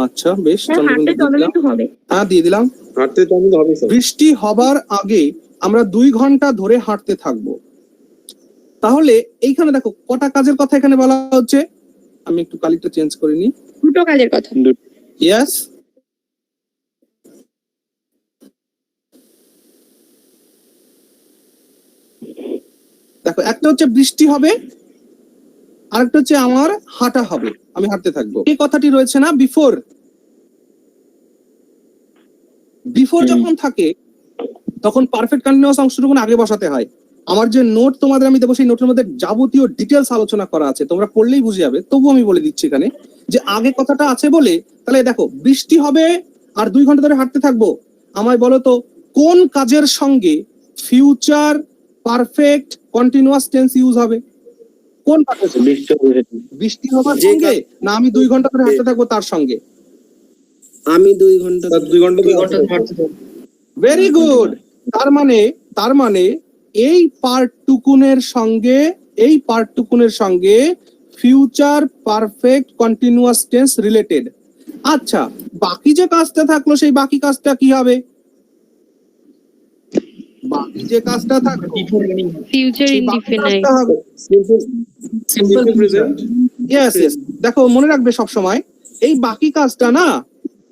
আচ্ছা বেশ হ্যাঁ দিয়ে দিলাম। হাঁটতে তো আমি হবে স্যার। বৃষ্টি হবার আগে আমরা 2 ঘন্টা ধরে হাঁটতে থাকবো। তাহলে এইখানে দেখো কটা কাজের কথা এখানে বলা হচ্ছে, আমি একটু কালিটা চেঞ্জ করে নিই। দুটো কাজের কথা। ইয়েস, দেখো একটা হচ্ছে বৃষ্টি হবে, আরেকটা হচ্ছে আমার হাঁটা হবে। আমি হাঁটতে থাকবো। এই কথাটি রয়েছে না বিফোর, বিফোর যখন থাকে তখন পারফেক্ট কন্টিনিউয়াস অংশটুকু আগে বসাতে হয়। আমার যে নোট তোমাদের আমি দেবো সেই নোটের মধ্যে যাবতীয় ডিটেলস আলোচনা করা আছে, তোমরা পড়লেই বুঝে যাবে, তবু আমি বলে দিচ্ছি এখানে যে আগে কথাটা আছে বলে। তাহলে দেখো বৃষ্টি হবে আর 2 ঘন্টা ধরে হাঁটতে থাকবো, আমায় বলো তো কোন কাজের সঙ্গে future perfect continuous tense use হবে? কোন কাজের সঙ্গে? বৃষ্টি হবার সঙ্গে, না আমি 2 ঘন্টা ধরে হাঁটতে থাকবো তার সঙ্গে? আমি 2 ঘন্টা 2 ঘন্টা হাঁটতে থাকবো। Very good. তার মানে এই পার্টটুকুনের সঙ্গে future perfect continuous tense related. আচ্ছা, বাকি যে কাজটা থাকলো সেই বাকি কাজটা কি হবে? বাকি যে কাজটা থাকলো ফিউচার সেই বাকি ইনডিফিনাইট। কাজটা হবে সিম্পল প্রেজেন্ট। ইয়েস, দেখো মনে রাখবে সব সময় এই বাকি কাজটা না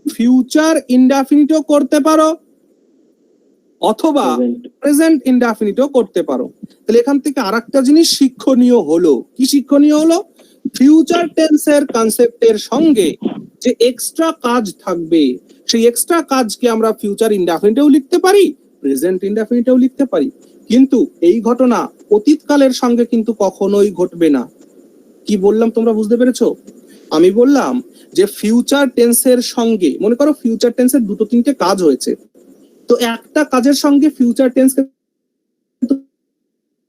ফিউচার ইনডেফিনিটও করতে পারো অথবা প্রেজেন্ট ইনডেফিনিটও করতে পারো। তাহলে এখান থেকে আরেকটা জিনিস শিক্ষণীয় হলো, কি শিক্ষণীয় হলো? ফিউচার টেন্সের কনসেপ্টের সঙ্গে যে এক্সট্রা কাজ থাকবে সেই এক্সট্রা কাজকে আমরা ফিউচার ইনডেফিনিটেও লিখতে পারি, প্রেজেন্ট ইনডেফিনিটেও লিখতে পারি, কিন্তু এই ঘটনা অতীতকালের সঙ্গে কিন্তু কখনোই ঘটবে না। কি বললাম তোমরা বুঝতে পেরেছো? আমি বললাম যে ফিউচার টেন্সের সঙ্গে, মনে করো ফিউচার টেন্সের 2-3টে কাজ হয়েছে, তো একটা কাজের সঙ্গে ফিউচার টেন্স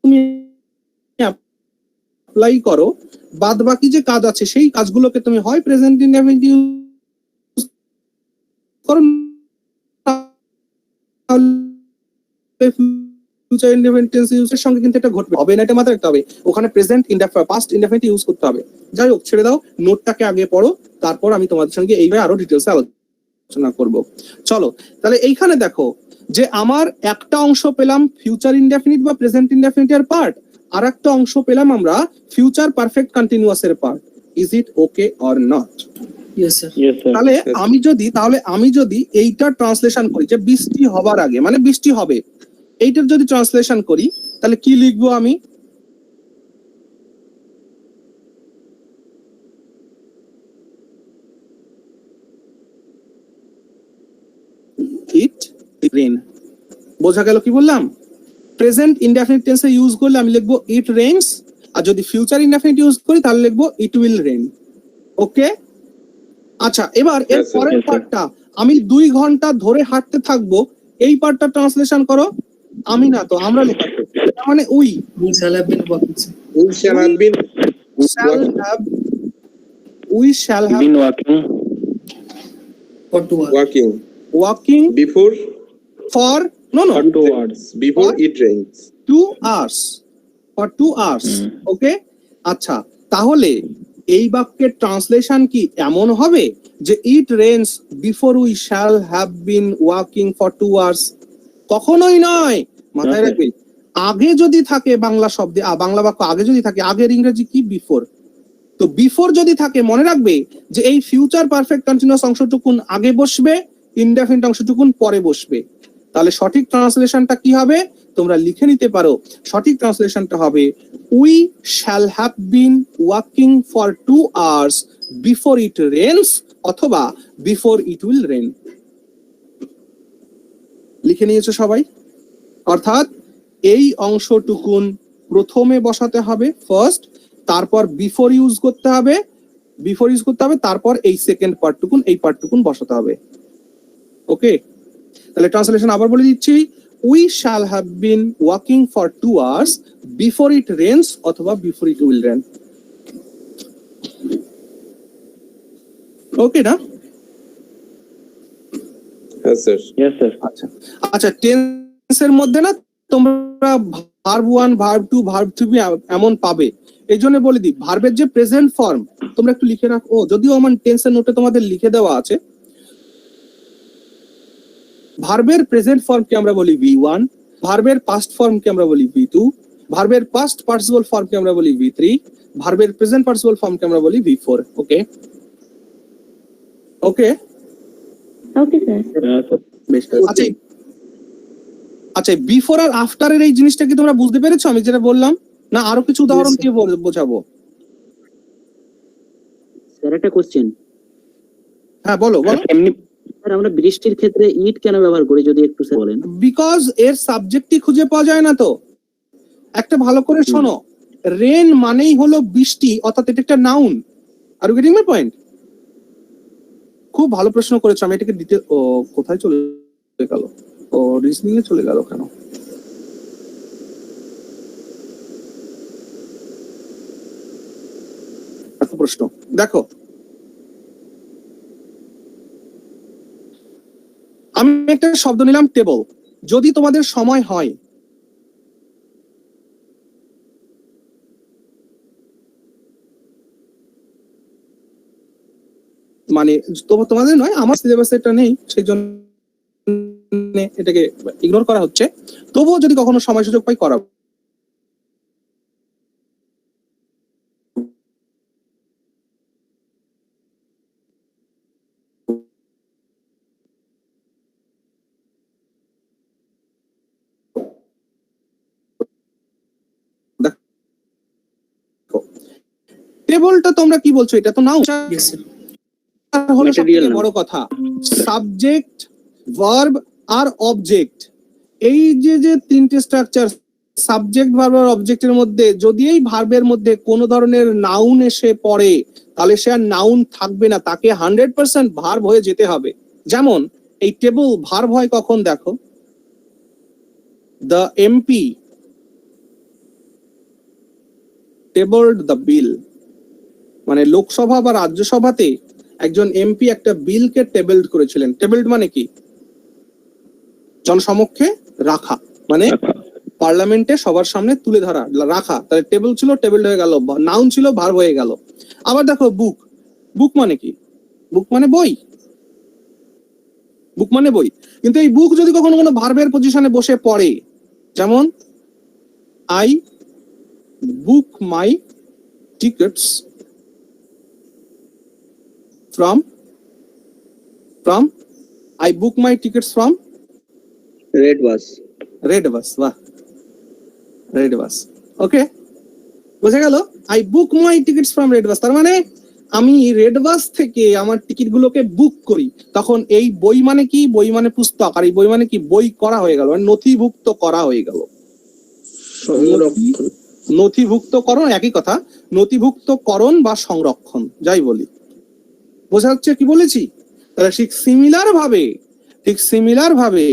তুমি অ্যাপ্লাই করো, বাদ বাকি যে কাজ আছে সেই কাজগুলোকে তুমি হয় প্রেজেন্ট ইনডেফিনিট ইউজ করো, ফিউচার ইনডেফিনিট টেন্স ইউজের সঙ্গে কিন্তু এটা ঘটবে হবে না, এটা মাথায় রাখতে হবে। ওখানে প্রেজেন্ট পাস্ট ইনডেফিনিট ইউজ করতে হবে। যাই হোক, ছেড়ে দাও, নোটটাকে আগে পড়ো, তারপর আমি তোমাদের সঙ্গে এইভাবে আরো ডিটেলসে আলোচনা করব। চলো, তাহলে এইখানে দেখো যে আমার একটা অংশ পেলাম ফিউচার ইনডেফিনিট বা প্রেজেন্ট ইনডেফিনিটের পার্ট, আর একটা অংশ পেলাম আমরা ফিউচার পারফেক্ট কন্টিনিউয়াস এর part. Is it okay or not? Yes sir. তাহলে আমি যদি এইটা ট্রান্সলেশন করি যে বৃষ্টি হবার আগে মানে বৃষ্টি হবে, এইটার যদি ট্রান্সলেশন করি তাহলে কি লিখবো আমি? It rain. বোঝা গেল কি বললাম? প্রেজেন্ট ইনডেফিনিট টেন্সে ইউজ করলে আমি লিখবো ইট রেইনস, আর যদি ফিউচার ইনডেফিনিট ইউজ করি তাহলে লিখবো ইট উইল রেইন। ওকে, আচ্ছা, এবার এর পরের পার্টটা, আমি 2 ঘন্টা ধরে হাঁটতে থাকবো, এই পার্টটা ট্রান্সলেশন করো। আমি না তো, আমরা লেখা, মানে we shall have been walking. we shall have been walking For 2 hours. walking before for for 2 hours. before it rains. 2 hours, for 2 hours. ওকে, আচ্ছা, তাহলে এই বাক্যের ট্রান্সলেশন কি এমন হবে যে it rains before we shall have been walking for 2 hours? কখনোই নয়, মাথায় রাখবে। আগে যদি থাকে বাংলা শব্দে, বাংলা বাক্য আগে যদি থাকে, আগের ইংরেজি কি? বিফোর। তো বিফোর যদি থাকে, মনে রাখবে যে এই ফিউচার পারফেক্ট কন্টিনিউয়াস অংশটুকুন আগে বসবে, ইনডেফিনিট অংশটুকুন পরে বসবে। তাহলে সঠিক ট্রান্সলেশনটা কি হবে তোমরা লিখে নিতে পারো। সঠিক ট্রান্সলেশনটা হবে we shall have been walking for 2 hours before it rains, অথবা বিফোর ইট উইল রেইন। লিখে নিয়েছো সবাই? অর্থাৎ এই অংশটুকুন প্রথমে বসাতে হবে ফার্স্ট, তারপর বিফোর ইউজ করতে হবে, তারপর এই সেকেন্ড পার্টটুকুন, এই পার্টটুকুন বসাতে হবে। ওকে, তাহলে ট্রান্সলেশন আবার বলে দিচ্ছি, we shall have been walking for 2 hours before it rains, অথবা বিফোর ইট উইল রেইন। ওকে না? Yes, sir. Yes, sir. আচ্ছা, টেন্সের মধ্যে না তোমরা ভার্ব 1, ভার্ব 2, ভার্ব 3 এমন পাবে। এই জন্য বলে দিই, ভার্বের যে প্রেজেন্ট ফর্ম তোমরা একটু লিখে রাখো, যদিও আমার টেন্সের নোটে তোমাদের লিখে দেওয়া আছে। ভার্বের প্রেজেন্ট ফর্মকে আমরা বলি V1, ভার্বের পাস্ট ফর্মকে আমরা বলি V2, ভার্বের পাস্ট পার্টিসিপল ফর্মকে আমরা বলি V3, ভার্বের প্রেজেন্ট পার্টিসিপল ফর্মকে আমরা বলি V4। ওকে ওকে, ওকে স্যার। বেশ। আচ্ছা, বিফোর আর আফটারের এই জিনিসটা কি তোমরা বুঝতে পেরেছো আমি যেটা বললাম, না আরো কিছু উদাহরণ দিয়ে বোঝাবো? স্যার একটা কোশ্চেন, হ্যাঁ বলো বলো। এমনি স্যার আমরা বৃষ্টির ক্ষেত্রে ইট কেন ব্যবহার করি যদি একটু স্যার বলেন? বিকজ এর সাবজেক্টই খুঁজে পাওয়া যায় না তো। একটা ভালো করে শোনো, রেন মানেই হলো বৃষ্টি, অর্থাৎ এটা একটা noun. Are you getting my point? খুব ভালো প্রশ্ন করেছো, আমি এটাকে দিতে ও কোথায় চলে গেল, ও রিজনিং এ চলে গেল কেন? এত প্রশ্ন দেখো, আমি একটা শব্দ নিলাম টেবল। যদি তোমাদের সময় হয়, মানে তোমাদের নয়, আমার সিলেবাসে এটা নেই, সেই জন্য এটাকে ইগনোর করা হচ্ছে। তবুও যদি কখনো সময় সুযোগ পাই করাবো। টেবলটা তোমরা কি বলছো? এটা তো নাও Yes, sir. হলো Material সবথেকে নাম। বড় কথা। সাবজেক্ট, ভার্ব আর অবজেক্ট, এই যে যে তিনটে স্ট্রাকচার, সাবজেক্ট, ভার্ব আর অবজেক্টের মধ্যে যদি এই ভার্বের মধ্যে কোনো ধরনের নাউন এসে পড়ে, তাহলে সে আর নাউন থাকবে না, তাকে 100% ভার্ব হয়ে যেতে হবে। যেমন এই টেবল ভার্ব হয় কখন? দেখো, দ্য এমপি টেবলড দ্য বিল, মানে লোকসভা বা রাজ্যসভাতে একজন এমপি একটা বিলকে টেবলড করেছিলেন। টেবলড মানে কি? জনসমক্ষে রাখা, মানে পার্লামেন্টে সবার সামনে তুলে ধরা, রাখা। তাহলে টেবল ছিল, টেবলড হয়ে গেল, নাউন ছিল, ভার্ব হয়ে গেল। আবার দেখো বুক, বুক মানে কি? বুক মানে বই, বুক মানে বই। কিন্তু এই বুক যদি কখনো কোনো ভার্বের পজিশনে বসে পড়ে, যেমন I book my tickets from I book my tickets from red bus. red bus. বাহ, red bus, ওকে, বোঝা গেল? I book my tickets from red bus, তার মানে আমি রেড বাস থেকে আমার টিকিট গুলোকে বুক করি। তখন এই বই মানে কি? বই মানে পুস্তক, আর এই বই মানে কি? বই করা হয়ে গেল, মানে নথিভুক্ত করা হয়ে গেল। সংরক্ষণ। নথিভুক্তকরণ একই কথা, নথিভুক্তকরণ বা সংরক্ষণ যাই বলি। বোঝা যাচ্ছে কি বলেছি? তাহলে ঠিক সিমিলার ভাবে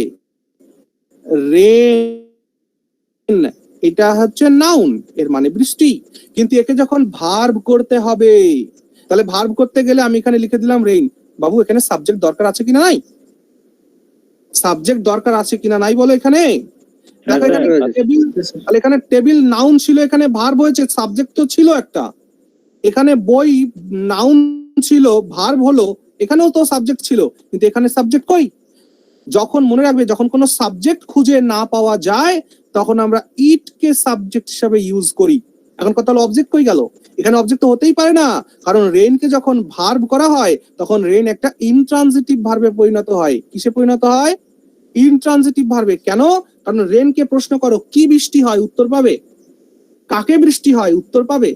রেন এটা হচ্ছে নাউন, এর মানে বৃষ্টি। কিন্তু একে যখন ভার্ব করতে হবে, তাহলে ভার্ব করতে গেলে আমি এখানে লিখে দিলাম রেইন। বাবু এখানে সাবজেক্ট দরকার আছে কিনা নাই? সাবজেক্ট দরকার আছে কিনা নাই বলো এখানে? দেখো এখানে টেবিল, তাহলে এখানে টেবিল নাউন ছিল, এখানে ভার্ব হয়েছে, সাবজেক্ট তো ছিল একটা। এখানে বই নাউন ছিল, ভার্ব হলো, এখানেও তো সাবজেক্ট ছিল, কিন্তু এখানে সাবজেক্ট কই? যখন মনে রাখবে, যখন কোনো সাবজেক্ট খুঁজে না পাওয়া যায়, তখন আমরা ইট কে সাবজেক্ট হিসাবে ইউজ করি। এখন কথা হলো অবজেক্ট কই গেল? এখানে অবজেক্ট তো হতেই পারে না, কারণ রেইন কে যখন ভার্ব করা হয়, তখন রেইন একটা ইনট্রানজিটিভ ভার্বে পরিণত হয়। কিসে পরিণত হয়? ইনট্রানজিটিভ ভার্বে। কেন? কারণ রেইন কে প্রশ্ন করো কি বৃষ্টি হয়, উত্তর পাবে। কাকে বৃষ্টি হয়, উত্তর পাবে?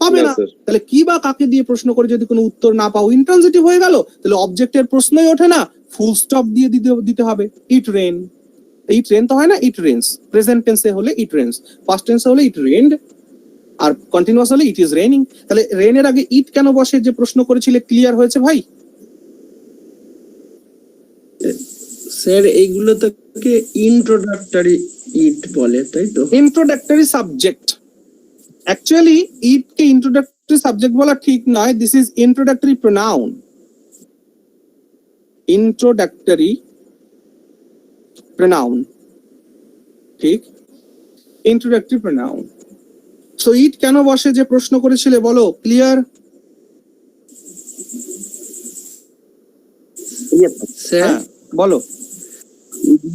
পাবে না। তাহলে কি বা কাকে দিয়ে প্রশ্ন করে যদি কোনো উত্তর না পাও, ইনট্রানজিটিভ হয়ে গেল, তাহলে অবজেক্টের প্রশ্নই ওঠে না, ফুল স্টপ দিয়ে দিতে হবে। ইট রেন, ইট রেন তো হয় না, ইট রেন্স। প্রেজেন্ট টেন্সে হলে ইট রেন্স, পাস্ট টেন্সে হলে ইট রেন্ড, আর কন্টিনিউয়াস হলে ইট ইজ রেনিং। তাহলে রেনের আগে ইট কেন বসে, যে প্রশ্ন করেছিলে ক্লিয়ার হয়েছে ভাই? স্যার এইগুলো তোকে ইন্ট্রোডাক্টরি ইট বলে, তাই তো? Introductory subject. Actually it K introductory subject বলা ঠিক নয়, this is introductory pronoun. Introductory pronoun, ঠিক, ইন্ট্রোডাক্টরি প্রোনাউন। সো ইট কেন বসে যে প্রশ্ন করেছিলে বলো, ক্লিয়ার? স্যার বলো।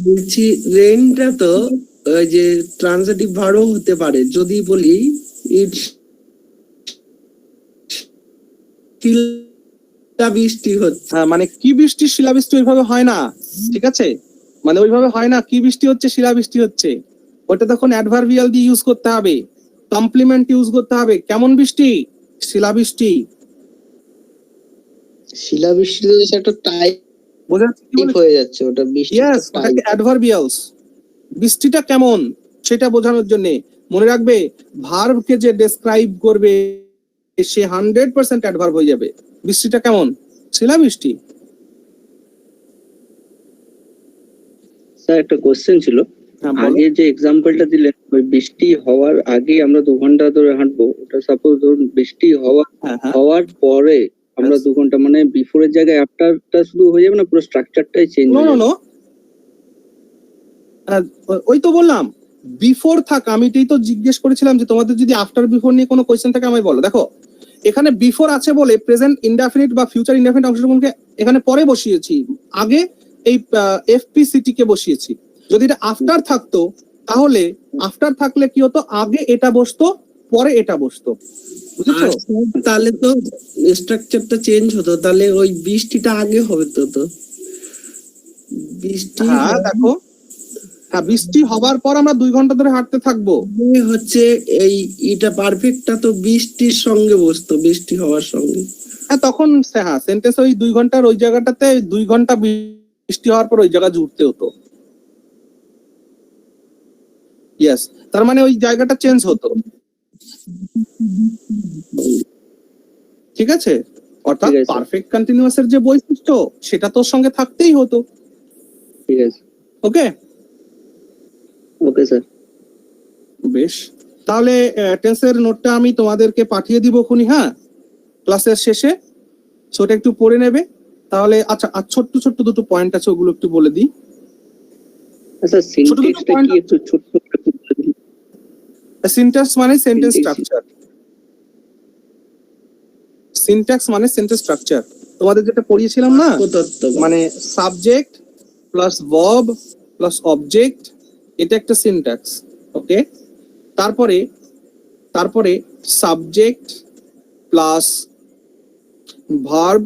বলছি রেইনটা তো ওই যে ট্রান্সিটিভ ভার্বও হতে পারে। যদি বলি ইট বৃষ্টি হচ্ছে, হ্যাঁ, মানে কি বৃষ্টি, শিলাবৃষ্টি ওইভাবে হয় না, ঠিক আছে? মানে ওইভাবে হয় না, কি বৃষ্টি হচ্ছে, শিলাবৃষ্টি হচ্ছে, ওটা তখন অ্যাডভার্বিয়াল দিয়ে ইউজ করতে হবে। কমপ্লিমেন্ট ইউজ করতে হবে। কেমন বৃষ্টি? শিলাবৃষ্টি। শিলাবৃষ্টিতে একটা টাইপ বোঝা যাচ্ছে কি বলেছি? হয়ে যাচ্ছে, ওটা বৃষ্টি ইয়েস, ওটাকে অ্যাডভার্বিয়ালস। বৃষ্টিটা কেমন সেটা বোঝানোর জন্য মনে রাখবে, ভার্বকে যে ডেসক্রাইব করবে সে 100% অ্যাডভার্ব হয়ে যাবে। বৃষ্টিটা কেমন? শিলাবৃষ্টি। স্যার একটা কোশ্চেন ছিল, হ্যাঁ, বলো। আগে যে এক্সাম্পলটা দিলেন ওই বৃষ্টি হওয়ার আগে আমরা 2 ঘন্টা ধরে হাঁটবো, ওটা সাপোজ ধরুন বৃষ্টি হ্যাঁ, হ্যাঁ। হওয়ার পরে আমরা Yes. 2 ঘন্টা, মানে বিফোরের জায়গায় আফটারটা শুধু হয়ে যাবে না, পুরো স্ট্রাকচারটাই চেঞ্জ নো হয়ে নো যাবে? নো, ওই তো বললাম বিফোর থাক। আমি এটাই তো জিজ্ঞেস করেছিলাম যে তোমাদের যদি আফটার বিফোর নিয়ে কোনো কোয়েশ্চেন থাকে আমায় বলো। দেখো এখানে বিফোর আছে বলে প্রেজেন্ট ইনডেফিনিট বা ফিউচার ইনডেফিনিট অংশগুলোকে এখানে পরে বসিয়েছি, আগে এই এফপিসিটি কে বসিয়েছি। যদি এটা আফটার থাকতো তাহলে আফটার থাকলে কি হতো, আগে এটা বসতো পরে এটা বসতো, বুঝেছো? তাহলে তো স্ট্রাকচারটা চেঞ্জ হতো, তাহলে ওই বৃষ্টিটা আগে হবে তো বৃষ্টি হ্যাঁ দেখো, হ্যাঁ বৃষ্টি হবার পর আমরা 2 ঘন্টা ধরে হাঁটতে থাকবো। হচ্ছে এই এটা পারফেক্টটা তো বৃষ্টির সঙ্গে বসতো, বৃষ্টি হওয়ার সঙ্গে। হ্যাঁ তখন হ্যাঁ সেন্টেন্স ওই 2 ঘন্টার ওই জায়গাটাতে 2 ঘন্টা বৃষ্টি হওয়ার পর ওই জায়গা জুড়তে হতো। ইয়েস, তার মানে ওই জায়গাটা চেঞ্জ হতো, ঠিক আছে? অর্থাৎ ঠিক আছে। পারফেক্ট কন্টিনিউয়াস এর যে বৈশিষ্ট্য সেটা তোর সঙ্গে থাকতেই হতো। ঠিক আছে, ওকে, ওকে স্যার। বেশ। তাহলে টেন্সের নোটটা আমি তোমাদেরকে পাঠিয়ে দিব খুনি, হ্যাঁ, ক্লাসের শেষে। সেটা একটু পড়ে নেবে তাহলে। আচ্ছা, আর ছোট্ট ছোট্ট দুটো পয়েন্ট আছে, ওগুলো একটু বলে দিই। আচ্ছা, সিনট্যাক্সটা point কি একটু ছোট করে বলে দিন। সিনট্যাক্স মানে সেন্টেন্স Syntax. স্ট্রাকচার। সিনট্যাক্স মানে সেন্টেন্স স্ট্রাকচার। তোমাদের যেটা পড়িয়েছিলাম না, তত্ত্ব মানে subject plus verb plus object, এটা একটা সিনট্যাক্স। ওকে, তারপরে তারপরে subject plus verb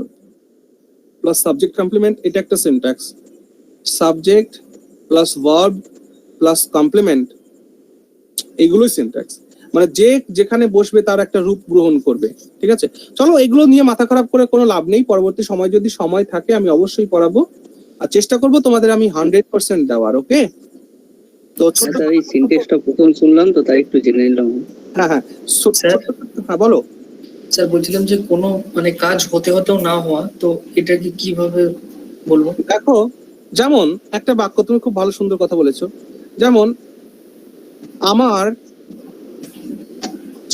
plus subject complement, এটা একটা syntax. Subject plus verb plus complement, এইগুলোই সিনট্যাক্স। মানে যে যেখানে বসবে তার একটা রূপ গ্রহণ করবে, ঠিক আছে? চলো এগুলো নিয়ে মাথা খারাপ করে কোনো লাভ নেই। পরবর্তী সময় যদি সময় থাকে আমি অবশ্যই পড়াবো, আর চেষ্টা করব তোমাদের আমি 100% দেওয়ার। ওকে, তো ছোট স্যার এই সিনট্যাক্সটা প্রথম শুনলাম তো, তাই একটু জেনে নিলাম। হ্যাঁ হ্যাঁ স্যার? হ্যাঁ বলো। স্যার বলছিলাম যে কোনো মানে কাজ হতে হতেও না হওয়া, তো এটাকে কিভাবে বলবো? দেখো, যেমন একটা বাক্য, তুমি খুব ভালো সুন্দর কথা বলেছো, যেমন আমার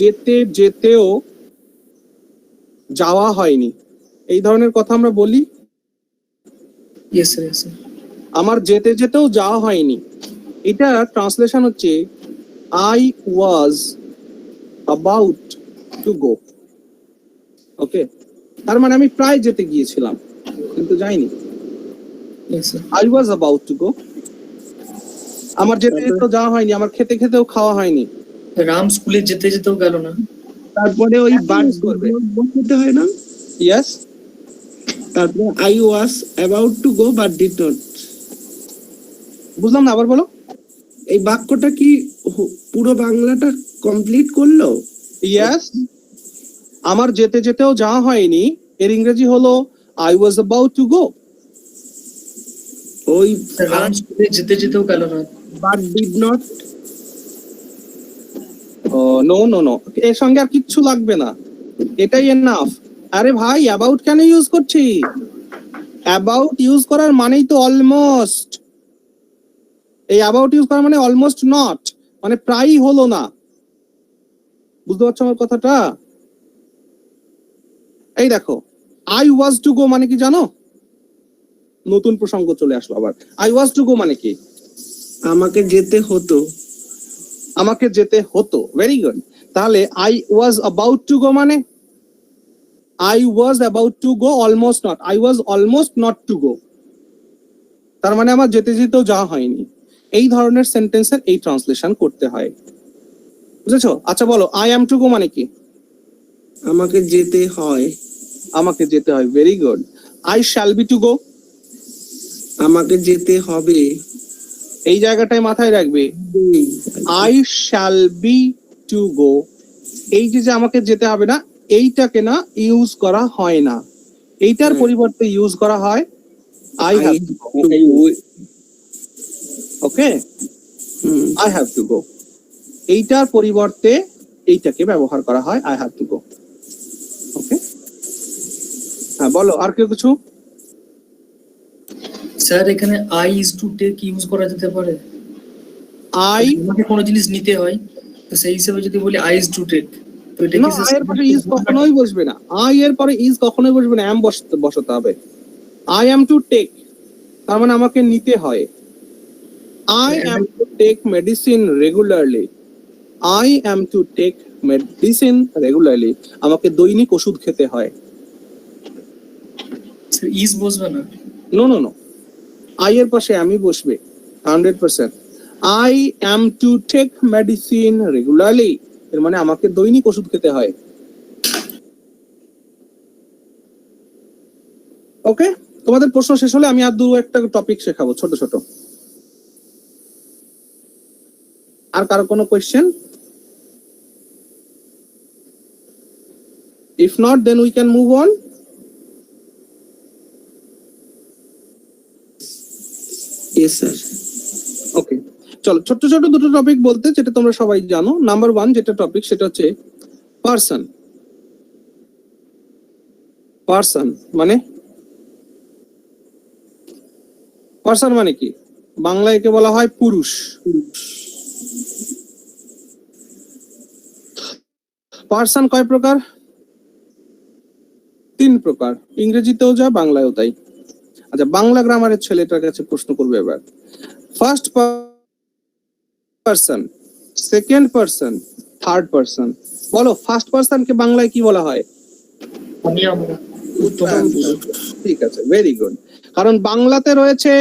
যেতে যেতেও যাওয়া হয়নি, এই ধরনের কথা আমরা বলি। Yes sir, yes sir. আমার যেতে যেতেও যাওয়া হয়নি, এটা ট্রান্সলেশন হচ্ছে I was about to go. Okay, তার মানে আমি প্রায় যেতে গিয়েছিলাম কিন্তু যাইনি। Yes sir. I was about to go. আমার যেতে যেতেও যাওয়া হয়নি, আমার খেতে খেতেও খাওয়া হয়নি। রাম স্কুলে যেতে যেতেও গেল না। তারপরে ওই একই বাট use করবে। বলতে হয় না? ইয়েস, তারপরে I was about to go but did not. বুঝলাম না, আবার বলো। এই বাক্যটা কি পুরো বাংলাটা কমপ্লিট করলো? ইয়েস, আমার যেতে যেতেও যাওয়া হয়নি, এর ইংরেজি হলো I was about to go. ওই স্যার রাম স্কুলে যেতে যেতেও গেল না। But did not. No no no, এর সঙ্গে আর কিচ্ছু লাগবে না, এটাই এনাফ। আরে ভাই, অ্যাবাউট কেন ইউজ করছি? অ্যাবাউট ইউজ করার মানেই তো অলমোস্ট। এই অ্যাবাউট ইউজ করার মানে অলমোস্ট নট, মানে প্রায়ই হলো না। বুঝতে পারছো আমার কথাটা? এই দেখো, আই ওয়াজ টু গো মানে কি জানো? নতুন প্রসঙ্গ চলে আসলো আবার। আই ওয়াজ টু গো মানে কি? আমাকে যেতে হতো। আমাকে যেতে হতো। Very good. তাহলে I was about to go মানে I was about to go almost not, I was almost not to go. তার মানে আমার যেতে যেতেও যাওয়া হয়নি। এই ধরনের সেন্টেন্সের এই ট্রান্সলেশন করতে হয়, বুঝেছো? আচ্ছা বলো, আই অ্যাম টু গো মানে কি? আমাকে যেতে হয়। আমাকে যেতে হয়। Very good. I shall be to go, আমাকে যেতে হবে। এই জায়গাটায় মাথায় রাখবে। I shall be to go, এই যে আমাকে যেতে হবে না, এইটাকে না ইউজ করা হয় না, এইটার পরিবর্তে ইউজ করা হয় I have to go. Okay, I have to go, এইটার পরিবর্তে এইটাকে ব্যবহার করা হয় I have to go. Okay, হ্যাঁ বলো আর কেউ কিছু? স্যার এখানে I is to take use করা যেতে পারে? আই আমাকে কোনো জিনিস নিতে হয়, তো সেই হিসেবে যদি বলি আই ইজ টু টেক, তো এটা না, কি আই এর পরে ইজ কখনোই বসবে না, আই এর পরে ইজ কখনোই বসবে না, অ্যাম বসাতে হবে। আই অ্যাম টু টেক, তার মানে আমাকে নিতে হয়। I am to take medicine regularly, I am to take medicine regularly, আমাকে দৈনিক ওষুধ খেতে হয়। ইজ বসবে না? নো নো নো, আই এর পাশে আমি বসবে 100%। I am to take medicine regularly, এর মানে আমাকে দৈনিক ওষুধ খেতে হয়। ওকে, তোমাদের প্রশ্ন শেষ হলে আমি আর দু একটা টপিক শেখাবো ছোট ছোট। আর কারো কোনো question? If not then we can move on. Yes sir. Okay, চলো ছোট ছোট দুটো টপিক বলতে, যেটা তোমরা সবাই জানো। নাম্বার 1 যেটা টপিক সেটা হচ্ছে পার্সন। পার্সন মানে, পার্সন মানে কি? বাংলায় একে বলা হয় পুরুষ। পার্সন কয় প্রকার? 3 প্রকার, ইংরেজিতেও যা বাংলায়ও তাই। আচ্ছা, বাংলা গ্রামারের ছেলেটার কাছে প্রশ্ন করবে এবার। First person, second person, third person. বলো ফার্স্ট পার্সনকে বাংলায় কি বলা হয়? আমি আমরা উত্তম পুরুষ। ঠিক আছে, ভেরি গুড। কারণ বাংলাতে রয়েছে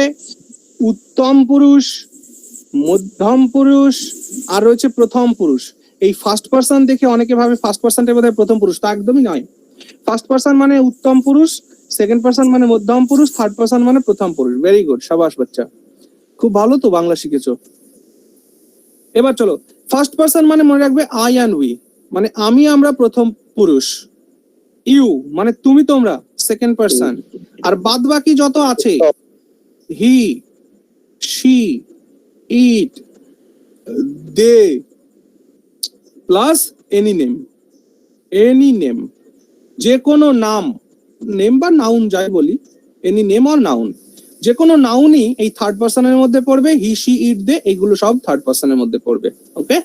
উত্তম পুরুষ, মধ্যম পুরুষ, আর রয়েছে প্রথম পুরুষ। এই ফার্স্ট পার্সন দেখে অনেকে ভাবে ফার্স্ট পার্সনটা বোধহয় প্রথম পুরুষ, তা একদমই নয়। ফার্স্ট পার্সন মানে উত্তম পুরুষ, সেকেন্ড পার্সন মানে মধ্যম পুরুষ, থার্ড পার্সন মানে প্রথম পুরুষ। ভেরি গুড, সাবাস বাচ্চা, খুব ভালো তো বাংলা শিখেছো। এবার চলো, ফার্স্ট পার্সন মানে মনে রাখবে আই অ্যান্ড উই, মানে আমি আমরা প্রথম পুরুষ, ইউ মানে তুমি তোমরা সেকেন্ড পার্সন, আর বাদ বাকি যত আছে he, she, it, they plus any name. Any name, যে কোনো নাম, নেম বা নাউন যাই বলি, এনি নেম আর নাউন, যে কোনো নাউনই এই থার্ড পার্সনের মধ্যে পড়বে। হি, শি, ইট, দে এগুলো সব থার্ড পার্সনের মধ্যে পড়বে। ওকে,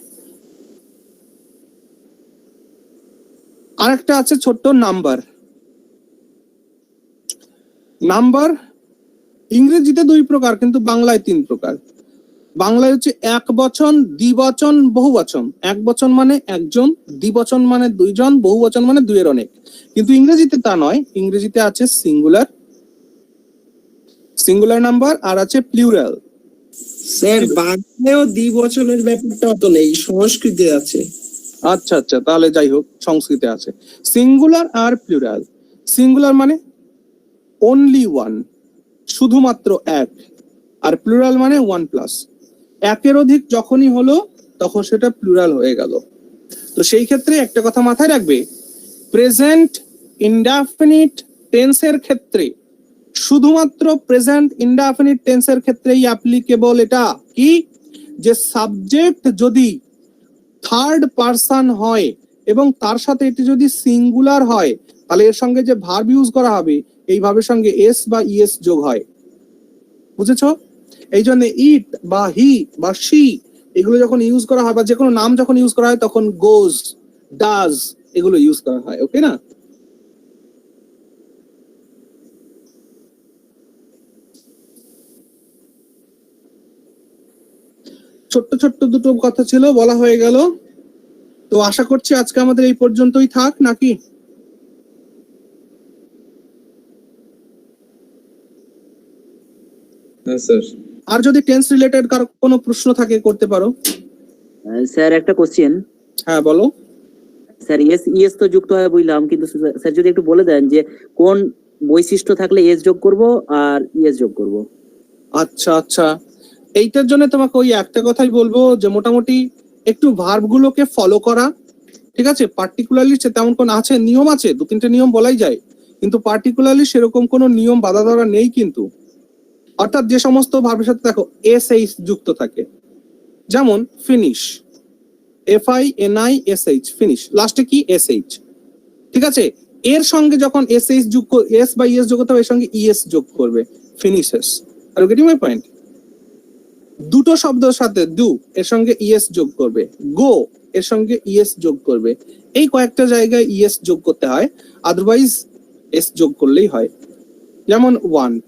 আরেকটা আছে ছোট্ট নাম্বার। নাম্বার ইংরেজিতে 2 প্রকার, কিন্তু বাংলায় 3 প্রকার। বাংলায় হচ্ছে এক বচন, দ্বিবচন, বহুবচন। এক বচন মানে একজন, দ্বিবচন মানে দুইজন, বহুবচন মানে দুইয়ের অনেক। কিন্তু ইংরেজিতে তা নয়, ইংরেজিতে আছে সিঙ্গুলার, সিঙ্গুলার নাম্বার, আর আছে প্লুরাল। স্যার বাংলায়ও দ্বিবচনের ব্যাপারটা তো নেই, সংস্কৃতে আছে। আচ্ছা আচ্ছা, তাহলে যাই হোক, সংস্কৃতে আছে সিঙ্গুলার আর প্লুরাল। সিঙ্গুলার মানে অনলি ওয়ান, শুধুমাত্র এক, আর প্লুরাল মানে 1+। একের অধিক যখনই হলো তখন সেটা প্লুরাল হয়ে গেল। তো সেই ক্ষেত্রে একটা কথা মাথায় রাখবে, প্রেজেন্ট ইনডেফিনিট টেন্সের ক্ষেত্রে, শুধুমাত্র প্রেজেন্ট ইনডেফিনিট টেন্সের ক্ষেত্রেই অ্যাপ্লিকেবল এটা কি, যে সাবজেক্ট যদি থার্ড পারসন হয় এবং তার সাথে এটি যদি সিঙ্গুলার হয়, তাহলে এর সঙ্গে যে ভার্ব ইউজ করা হবে এই ভার্বের সঙ্গে এস বা ইএস যোগ হয়। বুঝেছো? এই জন্য ইট বা হি বা শি এগুলো যখন ইউজ করা হয়, বা যে কোনো নাম যখন ইউজ করা হয়, তখন গোজ, ডাজ এগুলো ইউজ করা হয়। ওকে না? ছোট্ট ছোট্ট দুটো কথা ছিল, বলা হয়ে গেল। তো আশা করছি আজকে আমাদের এই পর্যন্তই থাক, নাকি? আর যদি টেন্স রিলেটেড কারো কোনো প্রশ্ন থাকে করতে পারো। স্যার একটা কোশ্চেন। হ্যাঁ বলো। স্যার ইয়েস ইয়েস তো যুক্ত হয় বুঝলাম, কিন্তু স্যার যদি একটু বলে দেন যে কোন বৈশিষ্ট্য থাকলে এস যোগ করব আর ইয়েস যোগ করব। আচ্ছা আচ্ছা, এইটার জন্য তোমাকে ওই একটা কথাই বলবো যে মোটামুটি একটু ভার্ব গুলোকে ফলো করা, ঠিক আছে? পার্টিকুলারলি তেমন কোন আছে নিয়ম আছে, 2-3টে নিয়ম বলাই যায়, কিন্তু পার্টিকুলারলি সেরকম কোনো নিয়ম বাধা ধরা নেই কিন্তু। অর্থাৎ যে সমস্ত ভার্বের সাথে দেখো এসএইচ যুক্ত থাকে, যেমন ফিনিশ, FINISH, ফিনিশ, লাস্টে কি এসএইচ, ঠিক আছে? এর সঙ্গে যখন এসএইচ যোগ এস বা ইএস যোগ করতে হবে, এর সঙ্গে ইএস যোগ করবে, finishes. Are getting my point? দুটো শব্দের সাথে ডু এর সঙ্গে ইএস যোগ করবে, গো এর সঙ্গে ইএস যোগ করবে, এই কয়েকটা জায়গায় ইএস যোগ করতে হয়, আদারওয়াইজ এস যোগ করলেই হয়। যেমন ওয়ান্ট,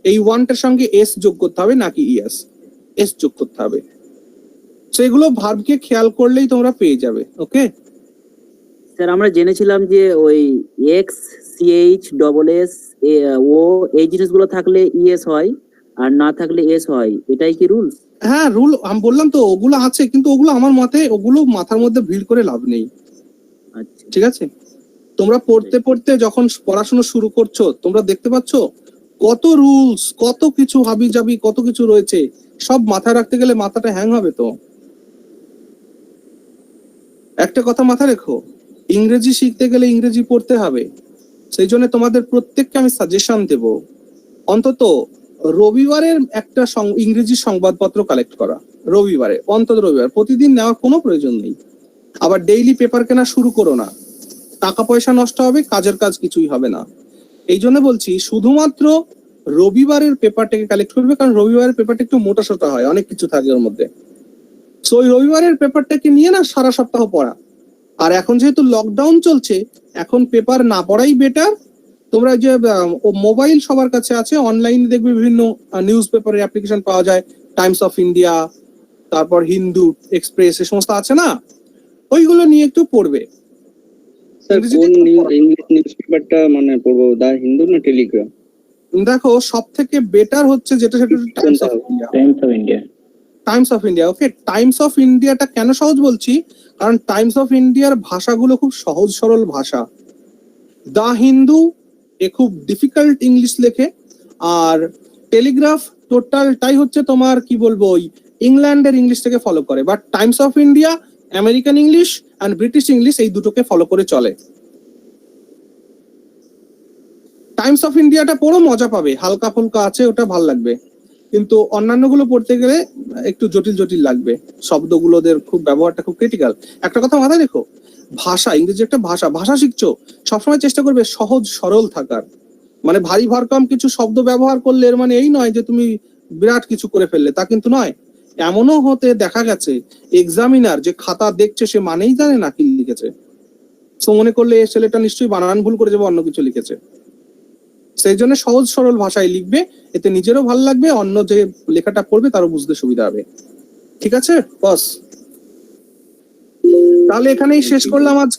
এই ওয়ান্টের সঙ্গে এস যোগ করতে হবে নাকি ইএস, এস যোগ করতে হবে। সেগুলো ভার্বকে খেয়াল করলেই তোমরা পেয়ে যাবে। ওকে স্যার আমরা জেনেছিলাম যে ওই এক্স, সিএইচ, ডবল এস, ও এই জিনিসগুলো থাকলে ইএস হয় আর না থাকলে এস হয়, এটাই কি রুলস? হ্যাঁ, রুল আমি বললাম তো ওগুলো আছে, কিন্তু ওগুলো আমার মতে ওগুলো মাথার মধ্যে ভিড় করে লাভ নেই, আচ্ছা ঠিক আছে? তোমরা পড়তে পড়তে যখন পড়াশোনা শুরু করছো, তোমরা দেখতে পাচ্ছ কত রুলস, কত কিছু হাবি জাবি, কত কিছু রয়েছে, সব মাথায় রাখতে গেলে মাথাটা হ্যাং হবে তো। একটা কথা মাথায় রেখো, ইংরেজি শিখতে গেলে ইংরেজি পড়তে হবে। সেই জন্য তোমাদের প্রত্যেককে আমি সাজেশন দেব, অন্তত রবিবারের একটা ইংরেজি সংবাদপত্র কালেক্ট করা, রবিবারে, অন্তত রবিবার, প্রতিদিন নেওয়ার কোনো প্রয়োজন নেই। আবার ডেইলি পেপার কেনা শুরু করো না, টাকা পয়সা নষ্ট হবে, কাজের কাজ কিছুই হবে না। এই জন্য বলছি শুধুমাত্র রবিবারের পেপারটাকে কালেক্ট করবে, কারণ রবিবারের পেপারটা একটু মোটা সোটা হয়, অনেক কিছু থাকে ওর মধ্যে। সো ওই রবিবারের পেপারটাকে নিয়ে না সারা সপ্তাহ পড়া। আর এখন যেহেতু লকডাউন চলছে, এখন পেপার না পড়াই বেটার। তোমরা যে মোবাইল সবার কাছে আছে, অনলাইনে দেখবে বিভিন্ন নিউজ পেপারের অ্যাপ্লিকেশন পাওয়া যায়, টাইমস অফ ইন্ডিয়া, তারপর হিন্দু এক্সপ্রেস, এই সমস্ত আছে না, ওইগুলো নিয়ে একটু পড়বে। স্যার কোন ইংলিশ নিউজ পেপারটা মানে পড়বো, দা হিন্দু না টেলিগ্রাম? দেখো সব থেকে বেটার হচ্ছে যেটা, সেটা Times of India. Times of India. Times of India, okay. Times of ইন্ডিয়াটা কেন সহজ বলছি, কারণ টাইমস অফ ইন্ডিয়ার ভাষাগুলো খুব সহজ সরল ভাষা। দা হিন্দু এ খুব ডিফিকাল্ট ইংলিশ লেখে, আর টেলিগ্রাফ টোটালটাই হচ্ছে তোমার কি বলবো ওই ইংল্যান্ডের ইংলিশ থেকে ফলো করে, but Times of India American English and British English এই দুটোকে ফলো করে চলে। টাইমস অফ ইন্ডিয়াটা পড়ো, মজা পাবে, হালকা ফুলকা আছে, ওটা ভাল লাগবে। কিন্তু অন্যান্য গুলো পড়তে গেলে একটু জটিল জটিল লাগবে, শব্দগুলোদের খুব ব্যবহারটা খুব ক্রিটিক্যাল। একটা কথা মাথায় রেখো, ভাষা, ইংরেজি একটা ভাষা, ভাষা শিখছো, সবসময় চেষ্টা করবে সহজ সরল থাকার। মানে ভারী ভরকম কিছু শব্দ ব্যবহার করলে এর মানে এই নয় যে তুমি বিরাট কিছু করে ফেললে, তা কিন্তু নয়। এমনও হতে দেখা গেছে এক্সামিনার যে খাতা দেখছে সে মানেই জানে না কি লিখেছে, তো মনে করলে এই ছেলেটা নিশ্চয়ই বানান ভুল করে যাবে, অন্য কিছু লিখেছে। সেই জন্য সহজ সরল ভাষায় লিখবে, এতে নিজেরও ভালো লাগবে, অন্য যে লেখাটা পড়বে তারও বুঝতে সুবিধা হবে। ঠিক আছে বস, তাহলে এখানেই শেষ করলাম আজ।